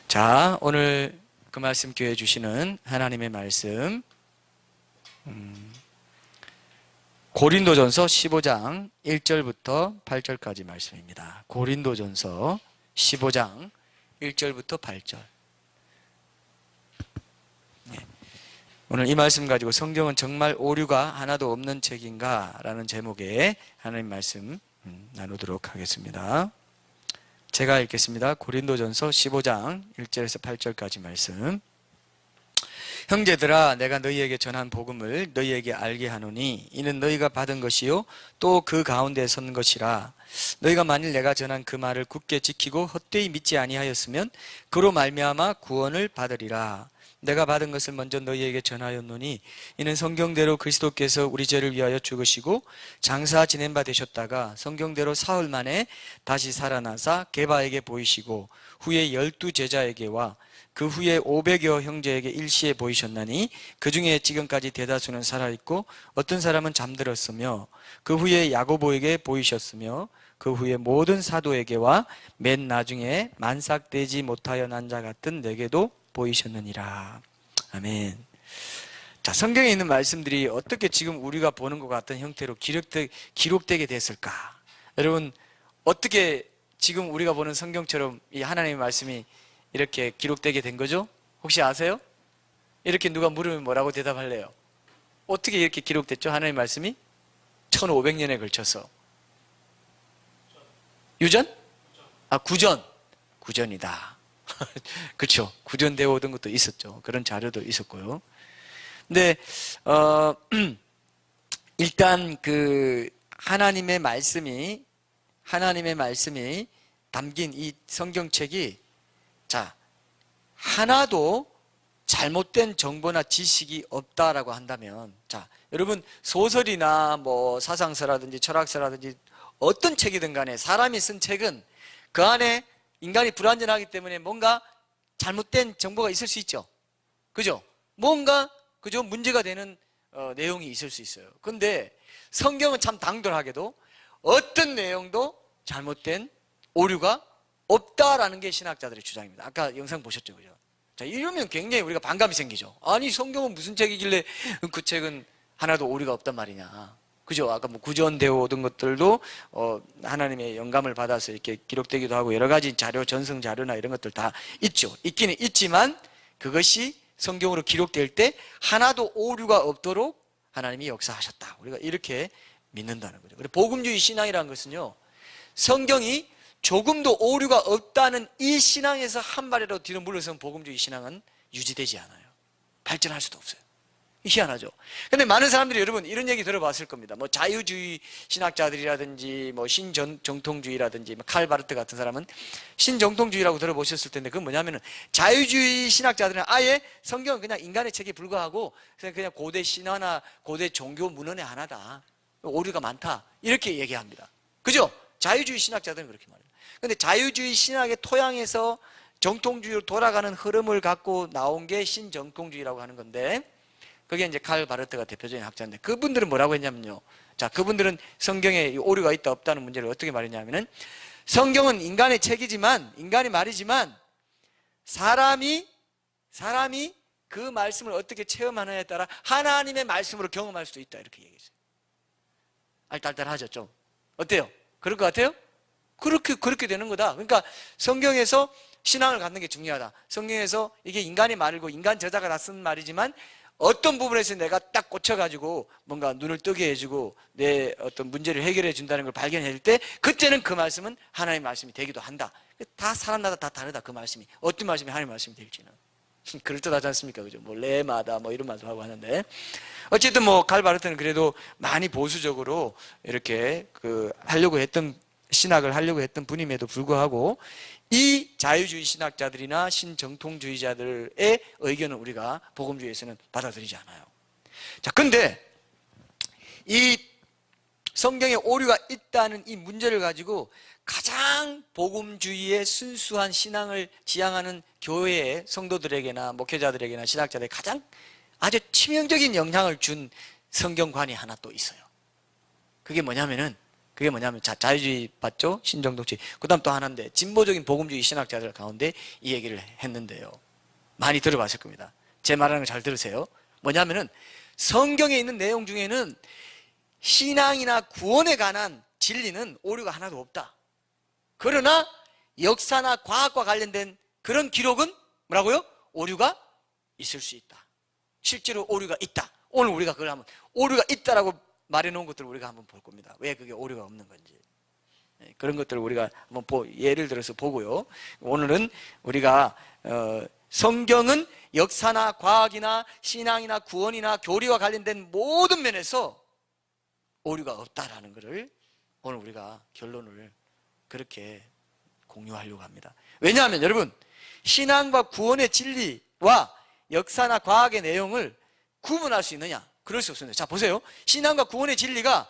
자, 오늘 그 말씀 교회 주시는 하나님의 말씀 고린도전서 15장 1절부터 8절까지 말씀입니다. 고린도전서 15장 1절부터 8절. 오늘 이 말씀 가지고 성경은 정말 오류가 하나도 없는 책인가? 라는 제목의 하나님 말씀 나누도록 하겠습니다. 제가 읽겠습니다. 고린도전서 15장 1절에서 8절까지 말씀. 형제들아, 내가 너희에게 전한 복음을 너희에게 알게 하노니 이는 너희가 받은 것이요 또 그 가운데 선 것이라. 너희가 만일 내가 전한 그 말을 굳게 지키고 헛되이 믿지 아니하였으면 그로 말미암아 구원을 받으리라. 내가 받은 것을 먼저 너희에게 전하였노니 이는 성경대로 그리스도께서 우리 죄를 위하여 죽으시고 장사 지낸 바 되셨다가 성경대로 사흘 만에 다시 살아나사 게바에게 보이시고 후에 12 제자에게와 그 후에 500여 형제에게 일시에 보이셨나니 그 중에 지금까지 대다수는 살아있고 어떤 사람은 잠들었으며 그 후에 야고보에게 보이셨으며 그 후에 모든 사도에게와 맨 나중에 만삭되지 못하여 난 자 같은 내게도 보이셨느니라. 아멘. 자, 성경에 있는 말씀들이 어떻게 지금 우리가 보는 것 같은 형태로 기록되게 됐을까? 여러분, 어떻게 지금 우리가 보는 성경처럼 이 하나님의 말씀이 이렇게 기록되게 된 거죠? 혹시 아세요? 이렇게 누가 물으면 뭐라고 대답할래요? 어떻게 이렇게 기록됐죠? 하나님의 말씀이 1500년에 걸쳐서. 유전? 구전. 구전이다. 그렇죠. 구전되어 오던 것도 있었죠. 그런 자료도 있었고요. 근데 일단 그 하나님의 말씀이 담긴 이 성경책이 자, 하나도 잘못된 정보나 지식이 없다라고 한다면, 자, 여러분 소설이나 뭐 사상서라든지 철학서라든지 어떤 책이든 간에 사람이 쓴 책은 그 안에 인간이 불완전하기 때문에 뭔가 잘못된 정보가 있을 수 있죠. 그죠? 뭔가 그죠? 문제가 되는 내용이 있을 수 있어요. 근데 성경은 참 당돌하게도 어떤 내용도 잘못된 오류가 없다라는 게 신학자들의 주장입니다. 아까 영상 보셨죠? 그죠? 자, 이러면 굉장히 우리가 반감이 생기죠. 아니, 성경은 무슨 책이길래 그 책은 하나도 오류가 없단 말이냐. 그죠? 아까 뭐 구전되어 오던 것들도 하나님의 영감을 받아서 이렇게 기록되기도 하고 여러 가지 자료, 전성 자료나 이런 것들 다 있죠. 있기는 있지만 그것이 성경으로 기록될 때 하나도 오류가 없도록 하나님이 역사하셨다. 우리가 이렇게 믿는다는 거죠. 그리고 복음주의 신앙이라는 것은요, 성경이 조금도 오류가 없다는 이 신앙에서 한 발이라도 뒤로 물러서면 복음주의 신앙은 유지되지 않아요. 발전할 수도 없어요. 희한하죠. 근데 많은 사람들이 여러분 이런 얘기 들어봤을 겁니다. 뭐 자유주의 신학자들이라든지 뭐 신정통주의라든지 칼 바르트 같은 사람은 신정통주의라고 들어보셨을 텐데 그건 뭐냐면은 자유주의 신학자들은 아예 성경은 그냥 인간의 책에 불과하고 그냥 고대 신화나 고대 종교 문헌의 하나다. 오류가 많다. 이렇게 얘기합니다. 그죠? 자유주의 신학자들은 그렇게 말해요. 근데 자유주의 신학의 토양에서 정통주의로 돌아가는 흐름을 갖고 나온 게 신정통주의라고 하는 건데 그게 이제 칼 바르트가 대표적인 학자인데 그분들은 뭐라고 했냐면요. 자, 그분들은 성경에 오류가 있다 없다는 문제를 어떻게 말했냐면은 성경은 인간의 책이지만 인간이 말이지만 사람이 그 말씀을 어떻게 체험하느냐에 따라 하나님의 말씀으로 경험할 수도 있다 이렇게 얘기했어요. 알딸딸하죠 좀. 어때요? 그럴 것 같아요? 그렇게 되는 거다. 그러니까 성경에서 신앙을 갖는 게 중요하다. 성경에서 이게 인간의 말이고 인간 저자가 다 쓴 말이지만 어떤 부분에서 내가 딱 꽂혀가지고 뭔가 눈을 뜨게 해주고 내 어떤 문제를 해결해 준다는 걸 발견할 때 그때는 그 말씀은 하나님의 말씀이 되기도 한다. 다 사람마다 다 다르다. 그 말씀이 어떤 말씀이 하나님의 말씀이 될지는 그럴듯하지 않습니까? 그죠? 뭐 레마다 뭐 이런 말도 하고 하는데 어쨌든 뭐 칼바르트는 그래도 많이 보수적으로 이렇게 신학을 하려고 했던 분임에도 불구하고 이 자유주의 신학자들이나 신정통주의자들의 의견은 우리가 복음주의에서는 받아들이지 않아요. 자, 근데 이 성경에 오류가 있다는 이 문제를 가지고 가장 복음주의의 순수한 신앙을 지향하는 교회의 성도들에게나 목회자들에게나 신학자들에게 가장 아주 치명적인 영향을 준 성경관이 하나 또 있어요. 그게 뭐냐면은 그게 뭐냐면 자유주의 봤죠? 신정독주의. 그 다음 또 하나인데 진보적인 복음주의 신학자들 가운데 이 얘기를 했는데요. 많이 들어봤을 겁니다. 제 말하는 거 잘 들으세요. 뭐냐면은 성경에 있는 내용 중에는 신앙이나 구원에 관한 진리는 오류가 하나도 없다. 그러나 역사나 과학과 관련된 그런 기록은 뭐라고요? 오류가 있을 수 있다. 실제로 오류가 있다. 오늘 우리가 그걸 한번 오류가 있다라고 말해놓은 것들을 우리가 한번 볼 겁니다. 왜 그게 오류가 없는 건지. 그런 것들을 우리가 한번 예를 들어서 보고요. 오늘은 우리가 성경은 역사나 과학이나 신앙이나 구원이나 교리와 관련된 모든 면에서 오류가 없다라는 것을 오늘 우리가 결론을 그렇게 공유하려고 합니다. 왜냐하면 여러분 신앙과 구원의 진리와 역사나 과학의 내용을 구분할 수 있느냐? 그럴 수 없습니다. 자 보세요. 신앙과 구원의 진리가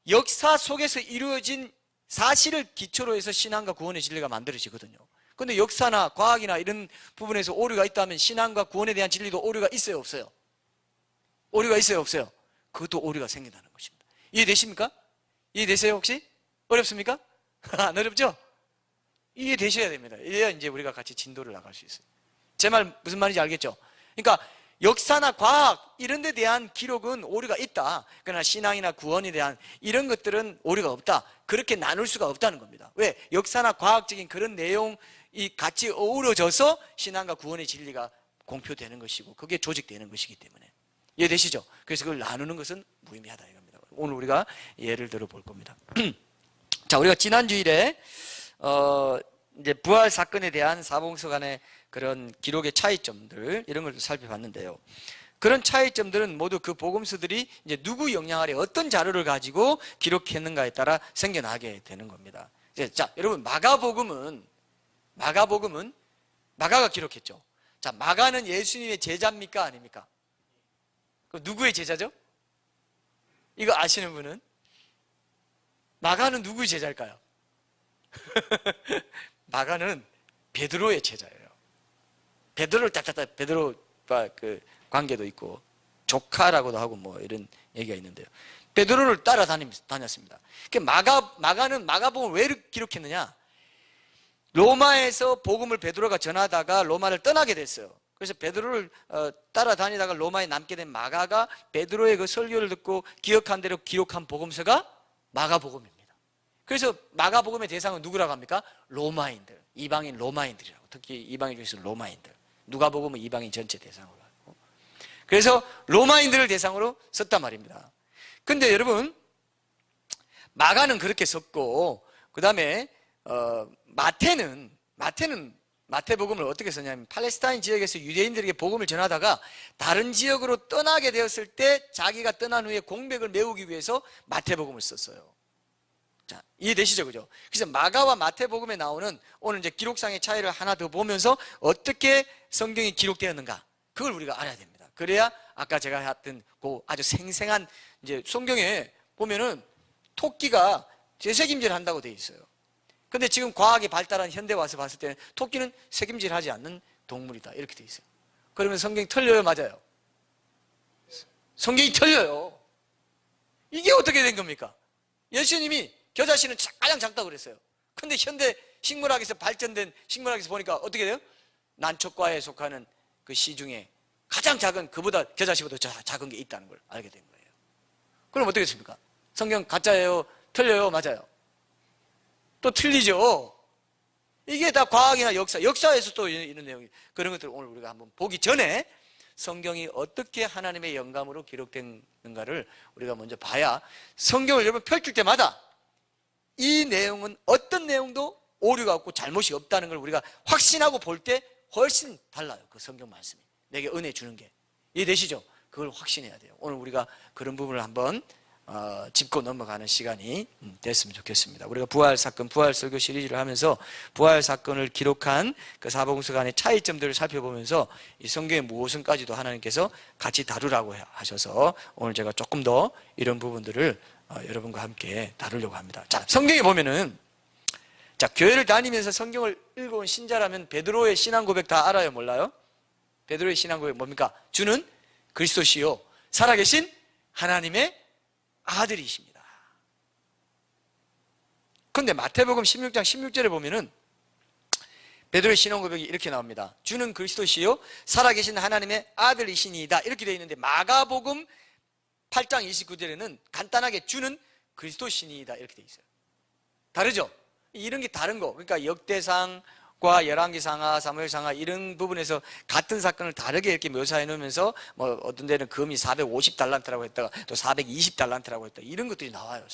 역사 속에서 이루어진 사실을 기초로 해서 신앙과 구원의 진리가 만들어지거든요. 그런데 역사나 과학이나 이런 부분에서 오류가 있다면 신앙과 구원에 대한 진리도 오류가 있어요 없어요? 오류가 있어요 없어요? 그것도 오류가 생긴다는 것입니다. 이해되십니까? 이해되세요 혹시? 어렵습니까? 안 어렵죠? 이해되셔야 됩니다. 이래야 이제 우리가 같이 진도를 나갈 수 있어요. 제 말 무슨 말인지 알겠죠? 그러니까 역사나 과학 이런 데 대한 기록은 오류가 있다. 그러나 신앙이나 구원에 대한 이런 것들은 오류가 없다. 그렇게 나눌 수가 없다는 겁니다. 왜? 역사나 과학적인 그런 내용이 같이 어우러져서 신앙과 구원의 진리가 공표되는 것이고 그게 조직되는 것이기 때문에. 이해되시죠? 그래서 그걸 나누는 것은 무의미하다 이겁니다. 오늘 우리가 예를 들어 볼 겁니다. 자, 우리가 지난 주일에 이제 부활 사건에 대한 사복음서 간의 그런 기록의 차이점들 이런 걸 살펴봤는데요. 그런 차이점들은 모두 그 복음서들이 이제 누구 영향 아래 어떤 자료를 가지고 기록했는가에 따라 생겨나게 되는 겁니다. 자, 여러분 마가복음은 마가가 기록했죠. 자, 마가는 예수님의 제자입니까 아닙니까? 그럼 누구의 제자죠? 이거 아시는 분은? 마가는 누구의 제자일까요? 마가는 베드로의 제자예요. 베드로를 딱딱딱 베드로와 그 관계도 있고 조카라고도 하고 뭐 이런 얘기가 있는데요. 베드로를 따라다녔습니다. 마가는 마가복음을 왜 기록했느냐? 로마에서 복음을 베드로가 전하다가 로마를 떠나게 됐어요. 그래서 베드로를 따라다니다가 로마에 남게 된 마가가 베드로의 그 설교를 듣고 기억한 대로 기록한 복음서가 마가복음입니다. 그래서 마가복음의 대상은 누구라고 합니까? 로마인들, 이방인 로마인들이라고. 특히 이방인 중에서 로마인들. 누가복음은 이방인 전체 대상으로 하고. 그래서 로마인들을 대상으로 썼단 말입니다. 근데 여러분 마가는 그렇게 썼고 그 다음에 마태복음을 어떻게 썼냐면 팔레스타인 지역에서 유대인들에게 복음을 전하다가 다른 지역으로 떠나게 되었을 때 자기가 떠난 후에 공백을 메우기 위해서 마태복음을 썼어요. 자, 이해되시죠? 그죠? 그래서 마가와 마태복음에 나오는 오늘 이제 기록상의 차이를 하나 더 보면서 어떻게 성경이 기록되었는가 그걸 우리가 알아야 됩니다. 그래야 아까 제가 했던 그 아주 생생한 이제 성경에 보면은 토끼가 재새김질 한다고 되어 있어요. 근데 지금 과학이 발달한 현대 와서 봤을 때는 토끼는 새김질하지 않는 동물이다 이렇게 되어 있어요. 그러면 성경이 틀려요? 맞아요? 성경이 틀려요. 이게 어떻게 된 겁니까? 예수님이 겨자씨는 가장 작다고 그랬어요. 근데 현대 식물학에서 발전된 식물학에서 보니까 어떻게 돼요? 난초과에 속하는 그 씨 중에 가장 작은 그보다 겨자씨보다 작은 게 있다는 걸 알게 된 거예요. 그럼 어떻게 됐습니까? 성경 가짜예요? 틀려요? 맞아요? 또 틀리죠. 이게 다 과학이나 역사에서 또 이런 내용이 그런 것들을 오늘 우리가 한번 보기 전에 성경이 어떻게 하나님의 영감으로 기록됐는가를 우리가 먼저 봐야 성경을 여러분 펼칠 때마다 이 내용은 어떤 내용도 오류가 없고 잘못이 없다는 걸 우리가 확신하고 볼 때 훨씬 달라요. 그 성경 말씀이 내게 은혜 주는 게 이해되시죠? 그걸 확신해야 돼요. 오늘 우리가 그런 부분을 한번 짚고 넘어가는 시간이 됐으면 좋겠습니다. 우리가 부활사건, 부활설교 시리즈를 하면서 부활사건을 기록한 그 사복음서 간의 차이점들을 살펴보면서 이 성경의 무엇은까지도 하나님께서 같이 다루라고 하셔서 오늘 제가 조금 더 이런 부분들을 여러분과 함께 다루려고 합니다. 자, 성경에 보면은 자, 교회를 다니면서 성경을 읽어온 신자라면 베드로의 신앙 고백 다 알아요? 몰라요? 베드로의 신앙 고백 뭡니까? 주는 그리스도시요 살아계신 하나님의 아들이십니다. 그런데 마태복음 16장 16절에 보면은 베드로의 신앙 고백이 이렇게 나옵니다. 주는 그리스도시요 살아계신 하나님의 아들이시니이다. 이렇게 되어 있는데 마가복음 8장 29절에는 간단하게 주는 그리스도시니이다. 이렇게 되어 있어요. 다르죠? 이런 게 다른 거. 그러니까 역대상과 열왕기상하, 사무엘상하 이런 부분에서 같은 사건을 다르게 이렇게 묘사해 놓으면서 뭐 어떤 데는 금이 450달란트라고 했다가 또 420달란트라고 했다. 이런 것들이 나와요.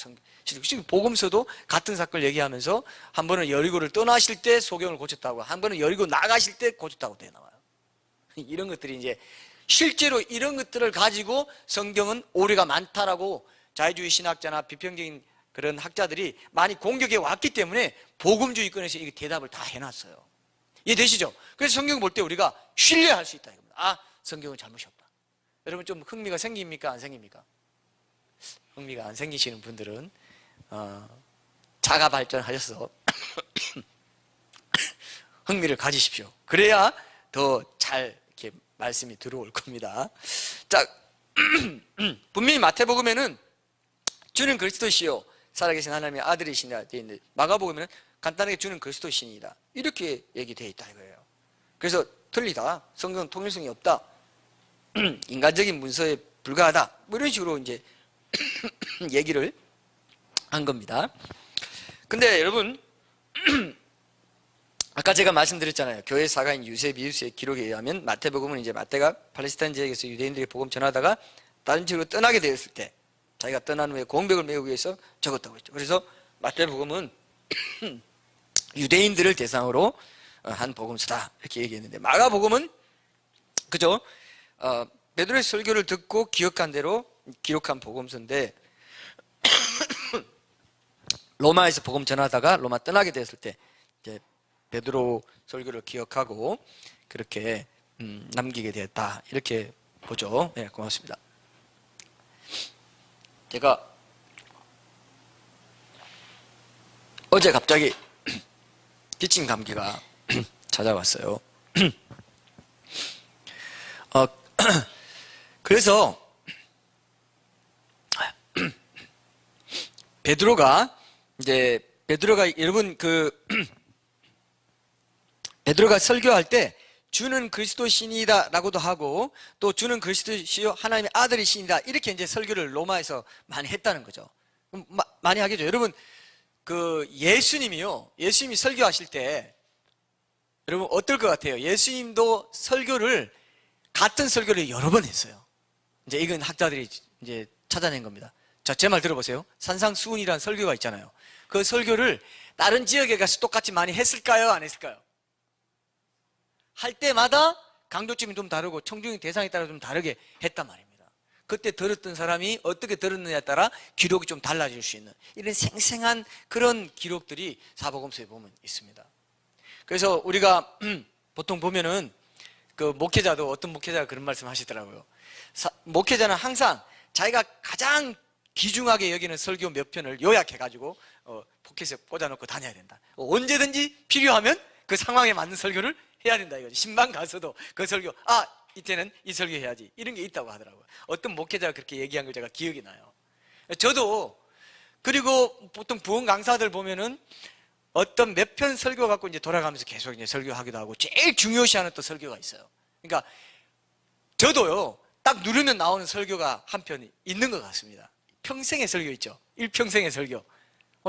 지금 복음서도 같은 사건을 얘기하면서 한 번은 여리고를 떠나실 때 소경을 고쳤다고, 한 번은 여리고 나가실 때 고쳤다고 돼 나와요. 이런 것들이 이제 실제로 이런 것들을 가지고 성경은 오류가 많다라고 자유주의 신학자나 비평적인 그런 학자들이 많이 공격해 왔기 때문에 복음주의권에서 이 대답을 다 해놨어요. 이해되시죠? 그래서 성경 볼 때 우리가 신뢰할 수 있다 이겁니다. 아, 성경은 잘못이 없다. 여러분 좀 흥미가 생깁니까? 안 생깁니까? 흥미가 안 생기시는 분들은 자가 발전하셔서 흥미를 가지십시오. 그래야 더 잘 이렇게 말씀이 들어올 겁니다. 자, 분명히 마태복음에는 주는 그리스도시요 살아계신 하나님의 아들이시니라 되어 있는데 마가복음에는 간단하게 주는 그리스도시니이다 이렇게 얘기되어 있다 이거예요. 그래서 틀리다, 성경은 통일성이 없다, 인간적인 문서에 불과하다, 뭐 이런 식으로 이제 얘기를 한 겁니다. 근데 여러분 아까 제가 말씀드렸잖아요. 교회 사가인 유세비우스의 기록에 의하면 마태복음은 이제 마태가 팔레스타인 지역에서 유대인들이 복음 전하다가 다른 지역으로 떠나게 되었을 때 자기가 떠난 후에 공백을 메우기 위해서 적었다고 했죠. 그래서 마태복음은 유대인들을 대상으로 한 복음서다 이렇게 얘기했는데 마가복음은 그죠? 베드로의 설교를 듣고 기억한 대로 기록한 복음서인데 로마에서 복음 전하다가 로마 떠나게 됐을 때 이제 베드로 설교를 기억하고 그렇게 남기게 되었다 이렇게 보죠. 네, 고맙습니다. 제가 어제 갑자기 기침 감기가 찾아왔어요. 그래서 베드로가 여러분 베드로가 설교할 때 주는 그리스도시니이다 라고도 하고 또 주는 그리스도시요 하나님의 아들이시니이다 이렇게 이제 설교를 로마에서 많이 했다는 거죠. 많이 하겠죠. 여러분 예수님이 설교하실 때 여러분 어떨 것 같아요? 예수님도 같은 설교를 여러 번 했어요. 이제 이건 학자들이 이제 찾아낸 겁니다. 자, 제 말 들어보세요. 산상수훈이라는 설교가 있잖아요. 그 설교를 다른 지역에 가서 똑같이 많이 했을까요? 안 했을까요? 할 때마다 강조점이 좀 다르고 청중의 대상에 따라 좀 다르게 했단 말입니다. 그때 들었던 사람이 어떻게 들었느냐에 따라 기록이 좀 달라질 수 있는 이런 생생한 그런 기록들이 사복음서에 보면 있습니다. 그래서 우리가 보통 보면은 목회자도 어떤 목회자가 그런 말씀 하시더라고요. 목회자는 항상 자기가 가장 귀중하게 여기는 설교 몇 편을 요약해가지고 포켓에 꽂아놓고 다녀야 된다. 언제든지 필요하면 그 상황에 맞는 설교를 해야 된다 이거지. 신방 가서도 그 설교, 이때는 이 설교 해야지 이런 게 있다고 하더라고요. 어떤 목회자가 그렇게 얘기한 걸 제가 기억이 나요. 저도 그리고 보통 부흥 강사들 보면은 어떤 몇 편 설교 갖고 이제 돌아가면서 계속 이제 설교하기도 하고 제일 중요시하는 또 설교가 있어요. 그러니까 저도요 딱 누르면 나오는 설교가 한 편 있는 것 같습니다. 평생의 설교 있죠. 일평생의 설교.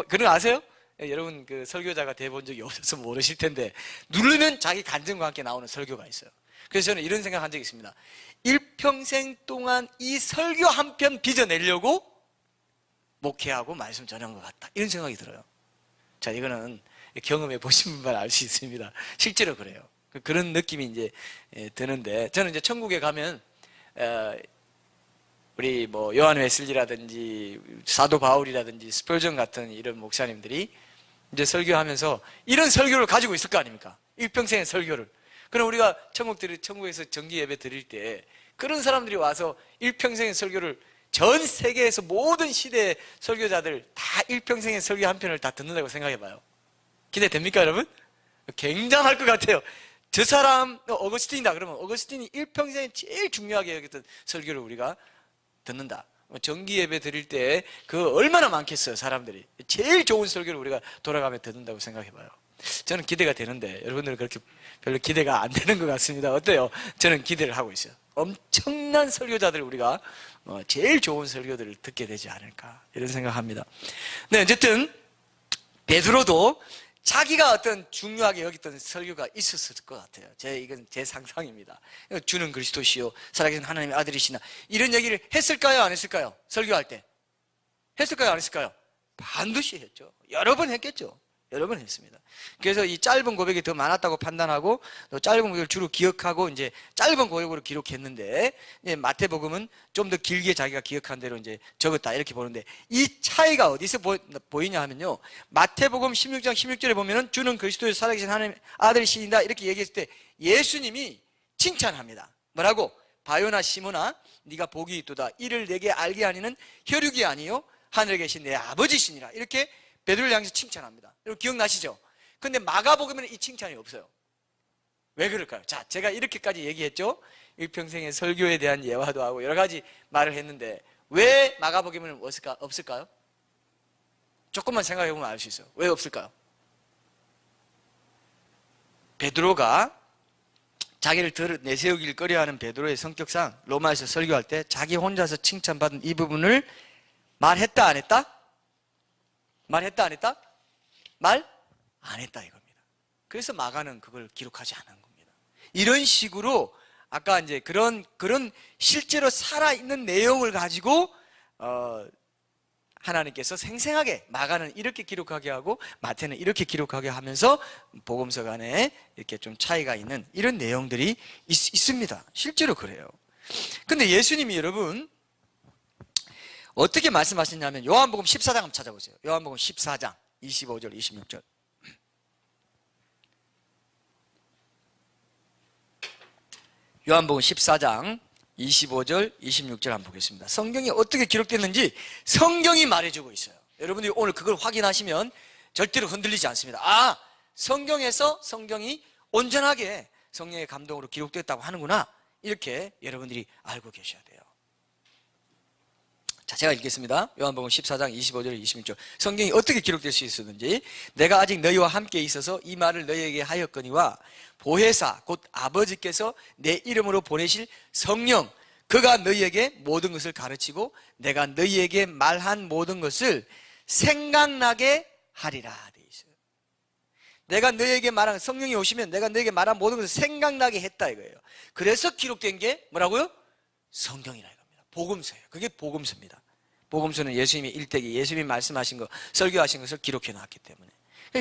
그런 거 아세요? 여러분 설교자가 돼본 적이 없어서 모르실 텐데 누르면 자기 간증과 함께 나오는 설교가 있어요. 그래서 저는 이런 생각한 적이 있습니다. 일평생 동안 이 설교 한 편 빚어내려고 목회하고 말씀 전한 것 같다 이런 생각이 들어요. 자, 이거는 경험해 보신 분만 알 수 있습니다. 실제로 그래요. 그런 느낌이 이제 드는데 저는 이제 천국에 가면 우리 뭐 요한 웨슬리라든지 사도 바울이라든지 스펄전 같은 이런 목사님들이 이제 설교하면서 이런 설교를 가지고 있을 거 아닙니까? 일평생의 설교를. 그럼 우리가 천국에서 정기 예배 드릴 때 그런 사람들이 와서 일평생의 설교를 전 세계에서 모든 시대의 설교자들 다 일평생의 설교 한 편을 다 듣는다고 생각해 봐요. 기대됩니까 여러분? 굉장할 것 같아요. 저 사람 어거스틴이다 그러면 어거스틴이 일평생에 제일 중요하게 여겼던 설교를 우리가 듣는다. 정기 예배 드릴 때 그 얼마나 많겠어요, 사람들이. 제일 좋은 설교를 우리가 돌아가며 듣는다고 생각해봐요. 저는 기대가 되는데 여러분들은 그렇게 별로 기대가 안 되는 것 같습니다. 어때요? 저는 기대를 하고 있어요. 엄청난 설교자들 우리가 제일 좋은 설교들을 듣게 되지 않을까 이런 생각합니다. 네, 어쨌든 베드로도 자기가 어떤 중요하게 여겼던 설교가 있었을 것 같아요. 이건 제 상상입니다. 주는 그리스도시요 살아계신 하나님의 아들이시나 이런 얘기를 했을까요? 안 했을까요? 설교할 때 했을까요? 안 했을까요? 반드시 했죠. 여러 번 했겠죠. 여러 번 했습니다. 그래서 이 짧은 고백이 더 많았다고 판단하고 또 짧은 고백을 주로 기억하고 이제 짧은 고백으로 기록했는데 이제 마태복음은 좀 더 길게 자기가 기억한 대로 이제 적었다 이렇게 보는데 이 차이가 어디서 보이냐 하면요. 마태복음 16장 16절에 보면은 주는 그리스도의 살아계신 하나님 아들이시다 이렇게 얘기했을 때 예수님이 칭찬합니다. 뭐라고? 바요나 시몬아 네가 복이 있도다. 이를 내게 알게 하니는 혈육이 아니요 하늘에 계신 내 아버지시니라. 이렇게 베드로를 향해서 칭찬합니다. 여러분 기억나시죠? 근데 마가복음에는 이 칭찬이 없어요. 왜 그럴까요? 자, 제가 이렇게까지 얘기했죠? 일평생의 설교에 대한 예화도 하고 여러 가지 말을 했는데 왜 마가복음에는 없을까요? 조금만 생각해보면 알 수 있어요. 왜 없을까요? 베드로가 자기를 내세우기를 꺼려하는 베드로의 성격상 로마에서 설교할 때 자기 혼자서 칭찬받은 이 부분을 말했다 안 했다? 말했다 안 했다? 말 안 했다 이겁니다. 그래서 마가는 그걸 기록하지 않은 겁니다. 이런 식으로 아까 이제 그런 실제로 살아있는 내용을 가지고 하나님께서 생생하게 마가는 이렇게 기록하게 하고 마태는 이렇게 기록하게 하면서 복음서 간에 이렇게 좀 차이가 있는 이런 내용들이 있습니다. 실제로 그래요. 근데 예수님이 여러분 어떻게 말씀하셨냐면 요한복음 14장 한번 찾아보세요. 요한복음 14장 25절 26절 요한복음 14장 25절 26절 한번 보겠습니다. 성경이 어떻게 기록됐는지 성경이 말해주고 있어요. 여러분들이 오늘 그걸 확인하시면 절대로 흔들리지 않습니다. 아, 성경에서 성경이 온전하게 성령의 감동으로 기록됐다고 하는구나 이렇게 여러분들이 알고 계셔야 돼요. 자, 제가 읽겠습니다. 요한복음 14장 25절 26절 성경이 어떻게 기록될 수 있었는지 내가 아직 너희와 함께 있어서 이 말을 너희에게 하였거니와 보혜사 곧 아버지께서 내 이름으로 보내실 성령 그가 너희에게 모든 것을 가르치고 내가 너희에게 말한 모든 것을 생각나게 하리라 돼 있어요. 내가 너희에게 말한 성령이 오시면 내가 너희에게 말한 모든 것을 생각나게 했다 이거예요. 그래서 기록된 게 뭐라고요? 성경이라 이겁니다. 복음서예요. 그게 복음서입니다. 복음서는 예수님의 일대기, 예수님이 말씀하신 것, 설교하신 것을 기록해 놨기 때문에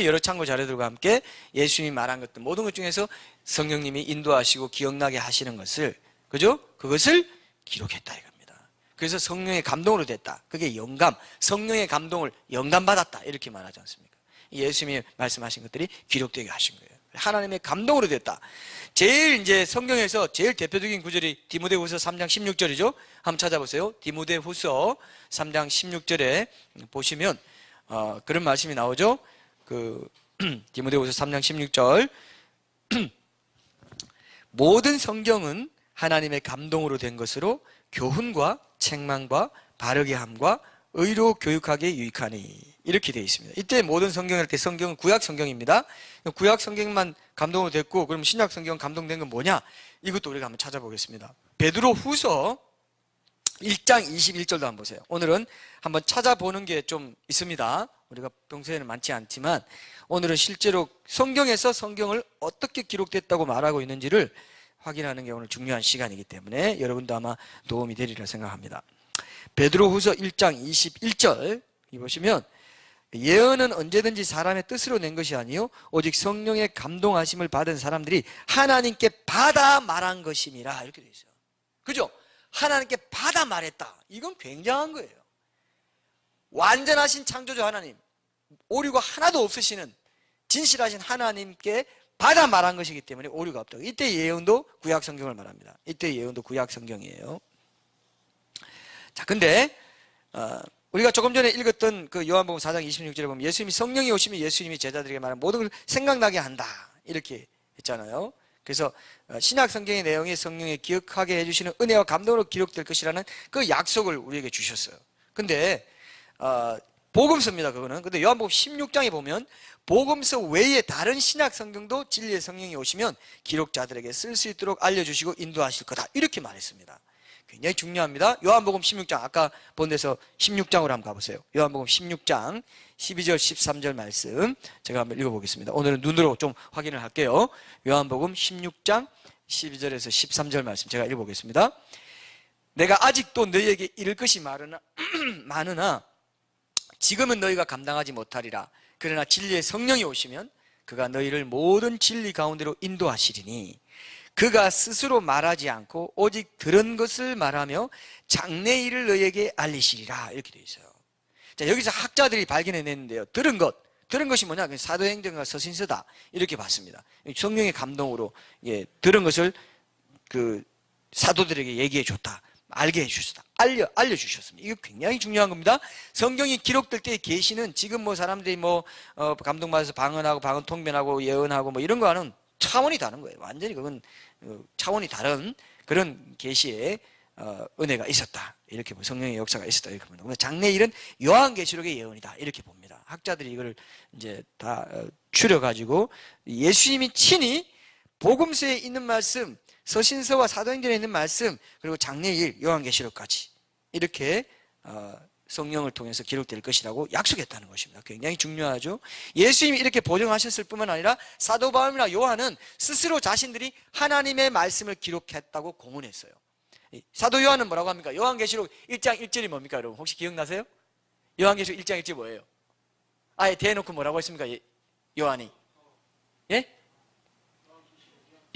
여러 참고 자료들과 함께 예수님이 말한 것들 모든 것 중에서 성령님이 인도하시고 기억나게 하시는 것을 그죠? 그것을 기록했다 이겁니다. 그래서 성령의 감동으로 됐다. 그게 영감, 성령의 감동을 영감받았다 이렇게 말하지 않습니까? 예수님이 말씀하신 것들이 기록되게 하신 거예요. 하나님의 감동으로 됐다. 제일 이제 성경에서 제일 대표적인 구절이 디모데후서 3장 16절이죠. 한번 찾아보세요. 디모데후서 3장 16절에 보시면 그런 말씀이 나오죠. 디모데후서 3장 16절 모든 성경은 하나님의 감동으로 된 것으로 교훈과 책망과 바르게 함과 의로 교육하기에 유익하니 이렇게 되어 있습니다. 이때 모든 성경을 할 때 성경은 구약 성경입니다. 구약 성경만 감동으로 됐고 그럼 신약 성경 감동된 건 뭐냐? 이것도 우리가 한번 찾아보겠습니다. 베드로 후서 1장 21절도 한번 보세요. 오늘은 한번 찾아보는 게 좀 있습니다. 우리가 평소에는 많지 않지만 오늘은 실제로 성경에서 성경을 어떻게 기록됐다고 말하고 있는지를 확인하는 게 오늘 중요한 시간이기 때문에 여러분도 아마 도움이 되리라 생각합니다. 베드로후서 1장 21절 이 보시면 예언은 언제든지 사람의 뜻으로 낸 것이 아니요 오직 성령의 감동하심을 받은 사람들이 하나님께 받아 말한 것임이라 이렇게 되어 있어요. 그죠? 하나님께 받아 말했다. 이건 굉장한 거예요. 완전하신 창조주 하나님, 오류가 하나도 없으시는 진실하신 하나님께 받아 말한 것이기 때문에 오류가 없다. 이때 예언도 구약 성경을 말합니다. 이때 예언도 구약 성경이에요. 자, 근데 우리가 조금 전에 읽었던 그 요한복음 4장 26절에 보면 예수님이 성령이 오시면 예수님이 제자들에게 말한 모든 걸 생각나게 한다 이렇게 했잖아요. 그래서 신약 성경의 내용이 성령에 기억하게 해주시는 은혜와 감동으로 기록될 것이라는 그 약속을 우리에게 주셨어요. 근데 복음서입니다. 그거는. 근데 요한복음 16장에 보면 복음서 외에 다른 신약 성경도 진리의 성령이 오시면 기록자들에게 쓸 수 있도록 알려주시고 인도하실 거다, 이렇게 말했습니다. 굉장히 중요합니다. 요한복음 16장, 아까 본 데서 16장으로 한번 가보세요. 요한복음 16장 12절 13절 말씀 제가 한번 읽어보겠습니다. 오늘은 눈으로 좀 확인을 할게요. 요한복음 16장 12절에서 13절 말씀 제가 읽어보겠습니다. 내가 아직도 너희에게 이를 것이 많으나 지금은 너희가 감당하지 못하리라. 그러나 진리의 성령이 오시면 그가 너희를 모든 진리 가운데로 인도하시리니 그가 스스로 말하지 않고 오직 들은 것을 말하며 장래 일을 너희에게 알리시리라, 이렇게 되어 있어요. 자, 여기서 학자들이 발견해냈는데요, 들은 것이 뭐냐? 사도행전과 서신서다, 이렇게 봤습니다. 성령의 감동으로 들은 것을 그 사도들에게 얘기해 줬다, 알게 해주셨다, 알려주셨습니다. 이거 굉장히 중요한 겁니다. 성경이 기록될 때의 계시는 지금 뭐 사람들이 감동받아서 방언하고 방언 통변하고 예언하고 뭐 이런 거와는 차원이 다른 거예요. 완전히 그건 차원이 다른 그런 계시의 은혜가 있었다, 이렇게 성령의 역사가 있었다, 이렇게 봅니다. 장래일은 요한계시록의 예언이다, 이렇게 봅니다. 학자들이 이걸 이제 다 추려가지고 예수님이 친히 복음서에 있는 말씀, 서신서와 사도행전에 있는 말씀, 그리고 장래일 요한계시록까지 이렇게 성령을 통해서 기록될 것이라고 약속했다는 것입니다. 굉장히 중요하죠. 예수님이 이렇게 보증하셨을 뿐만 아니라 사도 바울이나 요한은 스스로 자신들이 하나님의 말씀을 기록했다고 공언했어요. 사도 요한은 뭐라고 합니까? 요한계시록 1장 1절이 뭡니까, 여러분? 혹시 기억나세요? 요한계시록 1장 1절이 뭐예요? 아예 대놓고 뭐라고 했습니까, 요한이? 예?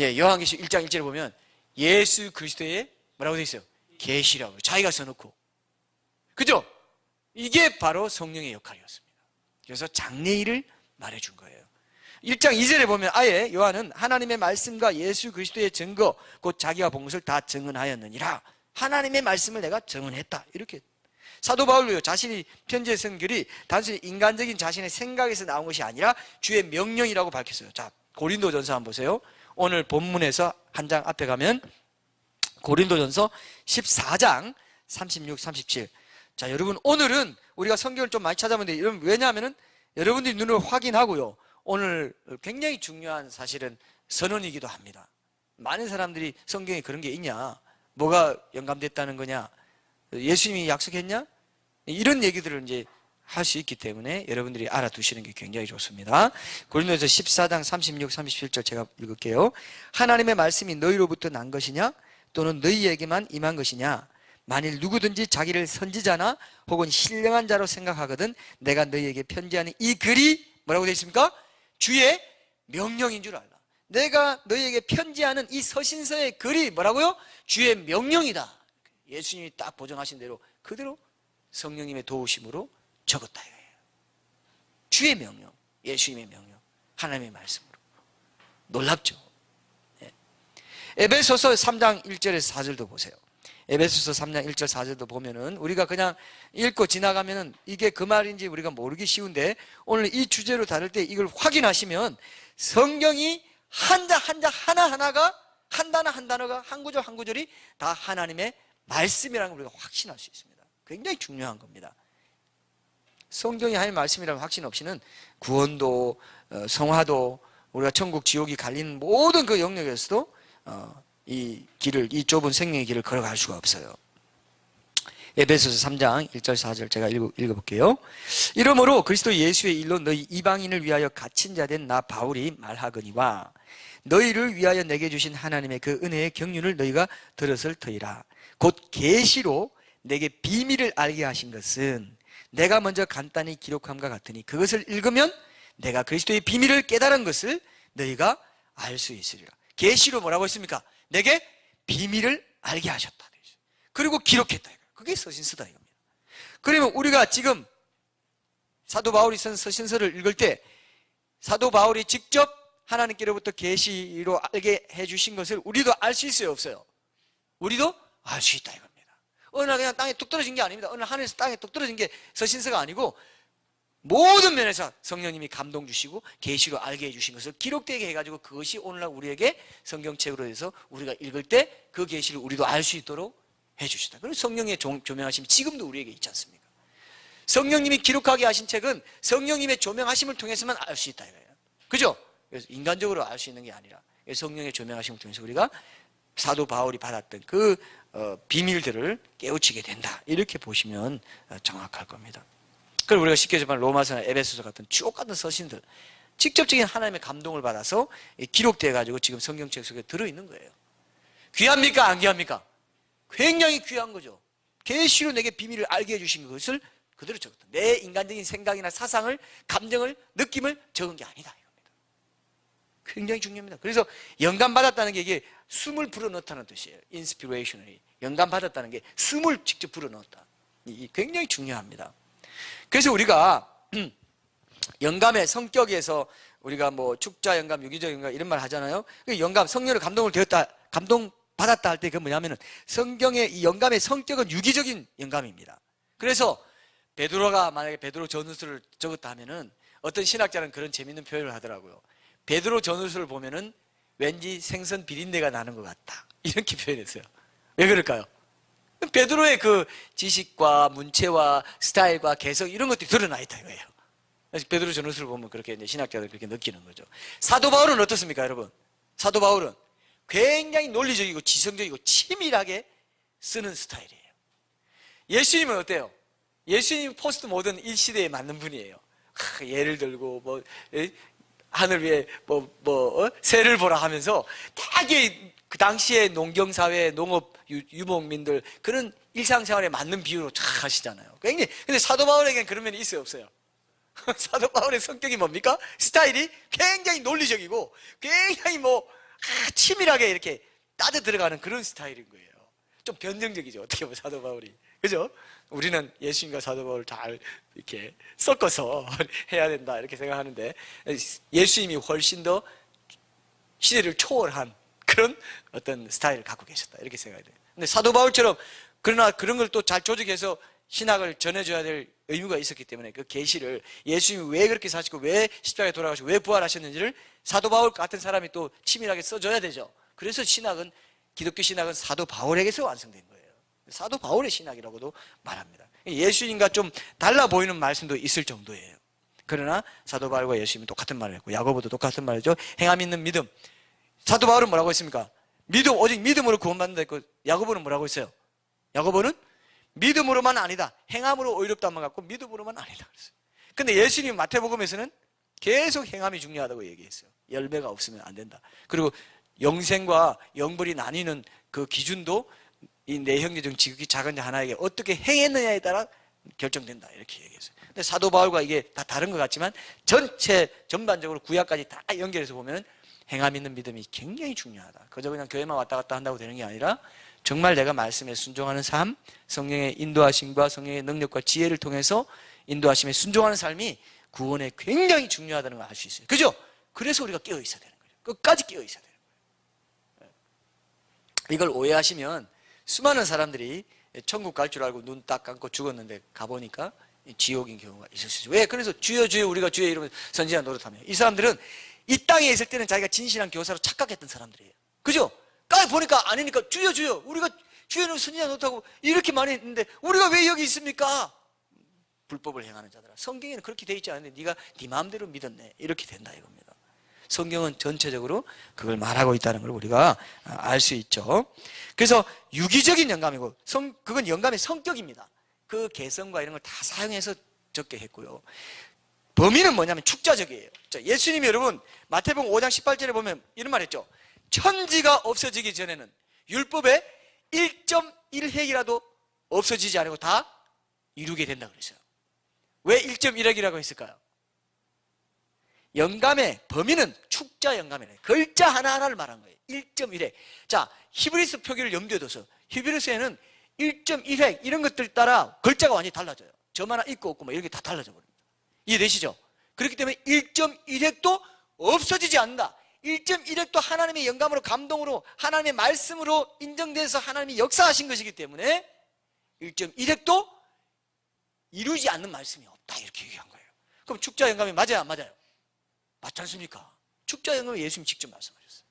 요한계시록 1장 1절에 보면 예수 그리스도의 뭐라고 되어 있어요? 계시라고 자기가 써놓고, 그죠? 이게 바로 성령의 역할이었습니다. 그래서 장래일을 말해준 거예요. 1장 2절에 보면 아예 요한은 하나님의 말씀과 예수 그리스도의 증거 곧 자기가 본 것을 다 증언하였느니라. 하나님의 말씀을 내가 증언했다, 이렇게. 사도 바울도요, 자신이 편지에 쓴 글이 단순히 인간적인 자신의 생각에서 나온 것이 아니라 주의 명령이라고 밝혔어요. 자, 고린도전서 한번 보세요. 오늘 본문에서 한 장 앞에 가면 고린도전서 14장 36, 37. 자, 여러분, 오늘은 우리가 성경을 좀 많이 찾아보는데, 왜냐하면 여러분들이 눈으로 확인하고요, 오늘 굉장히 중요한 사실은 선언이기도 합니다. 많은 사람들이 성경에 그런 게 있냐, 뭐가 영감됐다는 거냐, 예수님이 약속했냐, 이런 얘기들을 이제 할 수 있기 때문에 여러분들이 알아두시는 게 굉장히 좋습니다. 고린도서 14장 36, 37절 제가 읽을게요. 하나님의 말씀이 너희로부터 난 것이냐 또는 너희에게만 임한 것이냐, 만일 누구든지 자기를 선지자나 혹은 신령한 자로 생각하거든 내가 너희에게 편지하는 이 글이 뭐라고 되어 있습니까? 주의 명령인 줄 알라. 내가 너희에게 편지하는 이 서신서의 글이 뭐라고요? 주의 명령이다. 예수님이 딱 보정하신 대로 그대로 성령님의 도우심으로 적었다 이거예요. 주의 명령, 예수님의 명령, 하나님의 말씀으로. 놀랍죠? 에베소서 3장 1절에서 4절도 보세요. 에베소서 3장 1절 4절도 보면은 우리가 그냥 읽고 지나가면은 이게 그 말인지 우리가 모르기 쉬운데, 오늘 이 주제로 다룰 때 이걸 확인하시면 성경이 한자 하나하나가, 한 단어 한 단어가, 한 구절 한 구절이 다 하나님의 말씀이라는 걸 우리가 확신할 수 있습니다. 굉장히 중요한 겁니다. 성경이 하나님의 말씀이라는 확신 없이는 구원도 성화도 우리가 천국 지옥이 갈리는 모든 그 영역에서도 이 좁은 생명의 길을 걸어갈 수가 없어요. 에베소서 3장 1절 4절 제가 읽어볼게요. 이러므로 그리스도 예수의 일로 너희 이방인을 위하여 갇힌 자 된 나 바울이 말하거니와 너희를 위하여 내게 주신 하나님의 그 은혜의 경륜을 너희가 들었을 터이라. 곧 계시로 내게 비밀을 알게 하신 것은 내가 먼저 간단히 기록함과 같으니 그것을 읽으면 내가 그리스도의 비밀을 깨달은 것을 너희가 알 수 있으리라. 계시로 뭐라고 했습니까? 내게 비밀을 알게 하셨다. 그리고 기록했다. 그게 서신서다 이겁니다. 그러면 우리가 지금 사도 바울이 쓴 서신서를 읽을 때 사도 바울이 직접 하나님께로부터 계시로 알게 해주신 것을 우리도 알 수 있어요, 없어요? 우리도 알 수 있다 이겁니다. 어느 날 그냥 땅에 뚝 떨어진 게 아닙니다. 어느 날 하늘에서 땅에 뚝 떨어진 게 서신서가 아니고 모든 면에서 성령님이 감동 주시고 계시로 알게 해주신 것을 기록되게 해가지고 그것이 오늘날 우리에게 성경책으로 해서 우리가 읽을 때 그 계시를 우리도 알 수 있도록 해주시다. 그리고 성령의 조명하심이 지금도 우리에게 있지 않습니까? 성령님이 기록하게 하신 책은 성령님의 조명하심을 통해서만 알 수 있다 이거예요. 그죠? 그래서 인간적으로 알 수 있는 게 아니라 성령의 조명하심을 통해서 우리가 사도 바울이 받았던 그 비밀들을 깨우치게 된다. 이렇게 보시면 정확할 겁니다. 그리고 우리가 쉽게 말하면 로마서나 에베소서 같은 주옥 같은 서신들, 직접적인 하나님의 감동을 받아서 기록되어 가지고 지금 성경책 속에 들어있는 거예요. 귀합니까? 안 귀합니까? 굉장히 귀한 거죠. 계시로 내게 비밀을 알게 해주신 것을 그대로 적었다. 내 인간적인 생각이나 사상을, 감정을, 느낌을 적은 게 아니다 이겁니다. 굉장히 중요합니다. 그래서 영감 받았다는 게 이게 숨을 불어넣다는 뜻이에요. 인스피레이션이 영감 받았다는 게 숨을 직접 불어넣었다. 이 굉장히 중요합니다. 그래서 우리가 영감의 성격에서 우리가 뭐 축자 영감, 유기적 영감 이런 말 하잖아요. 영감, 성령으로 감동을 되었다, 감동 받았다 할 때 그 뭐냐면은 성경의 이 영감의 성격은 유기적인 영감입니다. 그래서 베드로가 만약에 베드로 전후서를 적었다 하면은 어떤 신학자는 그런 재밌는 표현을 하더라고요. 베드로 전후서를 보면은 왠지 생선 비린내가 나는 것 같다. 이렇게 표현했어요. 왜 그럴까요? 베드로의 그 지식과 문체와 스타일과 개성 이런 것들이 드러나 있다 이거예요. 그래서 베드로 전후서를 보면 그렇게 이제 신학자들 그렇게 느끼는 거죠. 사도 바울은 어떻습니까, 여러분? 사도 바울은 굉장히 논리적이고 지성적이고 치밀하게 쓰는 스타일이에요. 예수님은 어때요? 예수님 포스트 모던 1시대에 맞는 분이에요. 예를 들고 뭐 하늘 위에 새를 보라 하면서 되게 그 당시에 농경사회, 농업 유목민들 그런 일상생활에 맞는 비유로 쫙 하시잖아요. 굉장히 근데 사도 바울에게는 그런 면이 있어요, 없어요? 사도 바울의 성격이 뭡니까? 스타일이 굉장히 논리적이고 굉장히 치밀하게 이렇게 따져 들어가는 그런 스타일인 거예요. 좀 변정적이죠, 어떻게 보면 사도 바울이. 그죠? 우리는 예수님과 사도 바울을 잘 이렇게 섞어서 해야 된다 이렇게 생각하는데 예수님이 훨씬 더 시대를 초월한 그런 어떤 스타일을 갖고 계셨다 이렇게 생각해야 돼요. 근데 사도 바울처럼 그러나 그런 걸 또 잘 조직해서 신학을 전해줘야 될 의무가 있었기 때문에 그 계시를 예수님이 왜 그렇게 사시고 왜 십자가에 돌아가시고 왜 부활하셨는지를 사도 바울 같은 사람이 또 치밀하게 써줘야 되죠. 그래서 신학은 기독교 신학은 사도 바울에게서 완성된 거예요. 사도 바울의 신학이라고도 말합니다. 예수님과 좀 달라 보이는 말씀도 있을 정도예요. 그러나 사도 바울과 예수님은 똑같은 말을 했고 야고보도 똑같은 말이죠. 행함 있는 믿음. 사도 바울은 뭐라고 했습니까? 믿음, 오직 믿음으로 구원받는다 했고 야고보는 뭐라고 했어요? 야고보는 믿음으로만 아니다. 행함으로 의롭다만 갖고 믿음으로만 아니다 그랬어요. 근데 예수님 마태복음에서는 계속 행함이 중요하다고 얘기했어요. 열매가 없으면 안 된다. 그리고 영생과 영벌이 나뉘는 그 기준도 이 내 형제 중 지극히 작은 자 하나에게 어떻게 행했느냐에 따라 결정된다 이렇게 얘기했어요. 근데 사도 바울과 이게 다 다른 것 같지만 전반적으로 구약까지 다 연결해서 보면 행함 있는 믿음이 굉장히 중요하다. 그저 그냥 교회만 왔다 갔다 한다고 되는 게 아니라 정말 내가 말씀에 순종하는 삶, 성령의 인도하심과 성령의 능력과 지혜를 통해서 인도하심에 순종하는 삶이 구원에 굉장히 중요하다는 걸 알 수 있어요. 그죠? 그래서 우리가 깨어 있어야 되는 거죠. 끝까지 깨어 있어야 되는 거예요. 이걸 오해하시면 수많은 사람들이 천국 갈 줄 알고 눈 딱 감고 죽었는데 가보니까 지옥인 경우가 있을 수 있어요. 왜? 그래서 주여 주여 우리가 주의 이름을 선지자 노릇하며 이 사람들은 이 땅에 있을 때는 자기가 진실한 교사로 착각했던 사람들이에요. 그죠? 까지 보니까 아니니까 주여 주여 우리가 주의 이름을 선지자 노릇하고 이렇게 많이 했는데 우리가 왜 여기 있습니까? 불법을 행하는 자들아. 성경에는 그렇게 돼 있지 않은데 네가 네 마음대로 믿었네. 이렇게 된다 이겁니다. 성경은 전체적으로 그걸 말하고 있다는 걸 우리가 알 수 있죠. 그래서 유기적인 영감이고 그건 영감의 성격입니다. 그 개성과 이런 걸 다 사용해서 적게 했고요. 범위는 뭐냐면 축자적이에요. 예수님이 여러분 마태복음 5장 18절에 보면 이런 말 했죠. 천지가 없어지기 전에는 율법의 1.1획이라도 없어지지 않고 다 이루게 된다 그랬어요. 왜 1.1획이라고 했을까요? 영감의 범위는 축자 영감이에요. 글자 하나하나를 말한 거예요. 1.1획. 자, 히브리서 표기를 염두에 둬서 히브리서에는 1.1획 이런 것들 따라 글자가 완전히 달라져요. 점 하나 있고 없고 이런 게 다 달라져 버립니다. 이해되시죠? 그렇기 때문에 1.1획도 없어지지 않는다. 1.1획도 하나님의 영감으로 감동으로 하나님의 말씀으로 인정돼서 하나님이 역사하신 것이기 때문에 1.1획도 이루지 않는 말씀이 없다 이렇게 얘기한 거예요. 그럼 축자 영감이 맞아요, 안 맞아요? 맞지 않습니까? 축자 영감은 예수님이 직접 말씀하셨어요.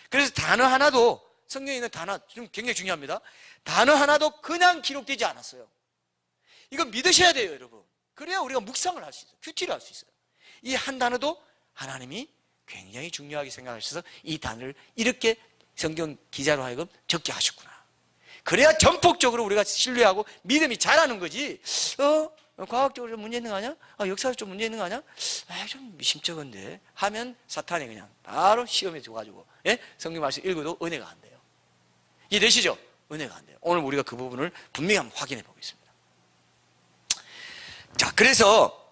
그래서 단어 하나도, 성경에 있는 단어 좀 굉장히 중요합니다. 단어 하나도 그냥 기록되지 않았어요. 이건 믿으셔야 돼요, 여러분. 그래야 우리가 묵상을 할 수 있어요. 큐티를 할 수 있어요. 이 한 단어도 하나님이 굉장히 중요하게 생각하셔서 이 단어를 이렇게 성경 기자로 하여금 적게 하셨구나. 그래야 전폭적으로 우리가 신뢰하고 믿음이 자라는 거지. 과학적으로 좀 문제 있는 거 아니야? 역사적으로 좀 문제 있는 거 아니야? 좀 미심쩍은데 하면 사탄이 그냥 바로 시험에 줘가지고, 예? 성경 말씀 읽어도 은혜가 안 돼요. 이해되시죠? 은혜가 안 돼요. 오늘 우리가 그 부분을 분명히 한번 확인해 보겠습니다. 자, 그래서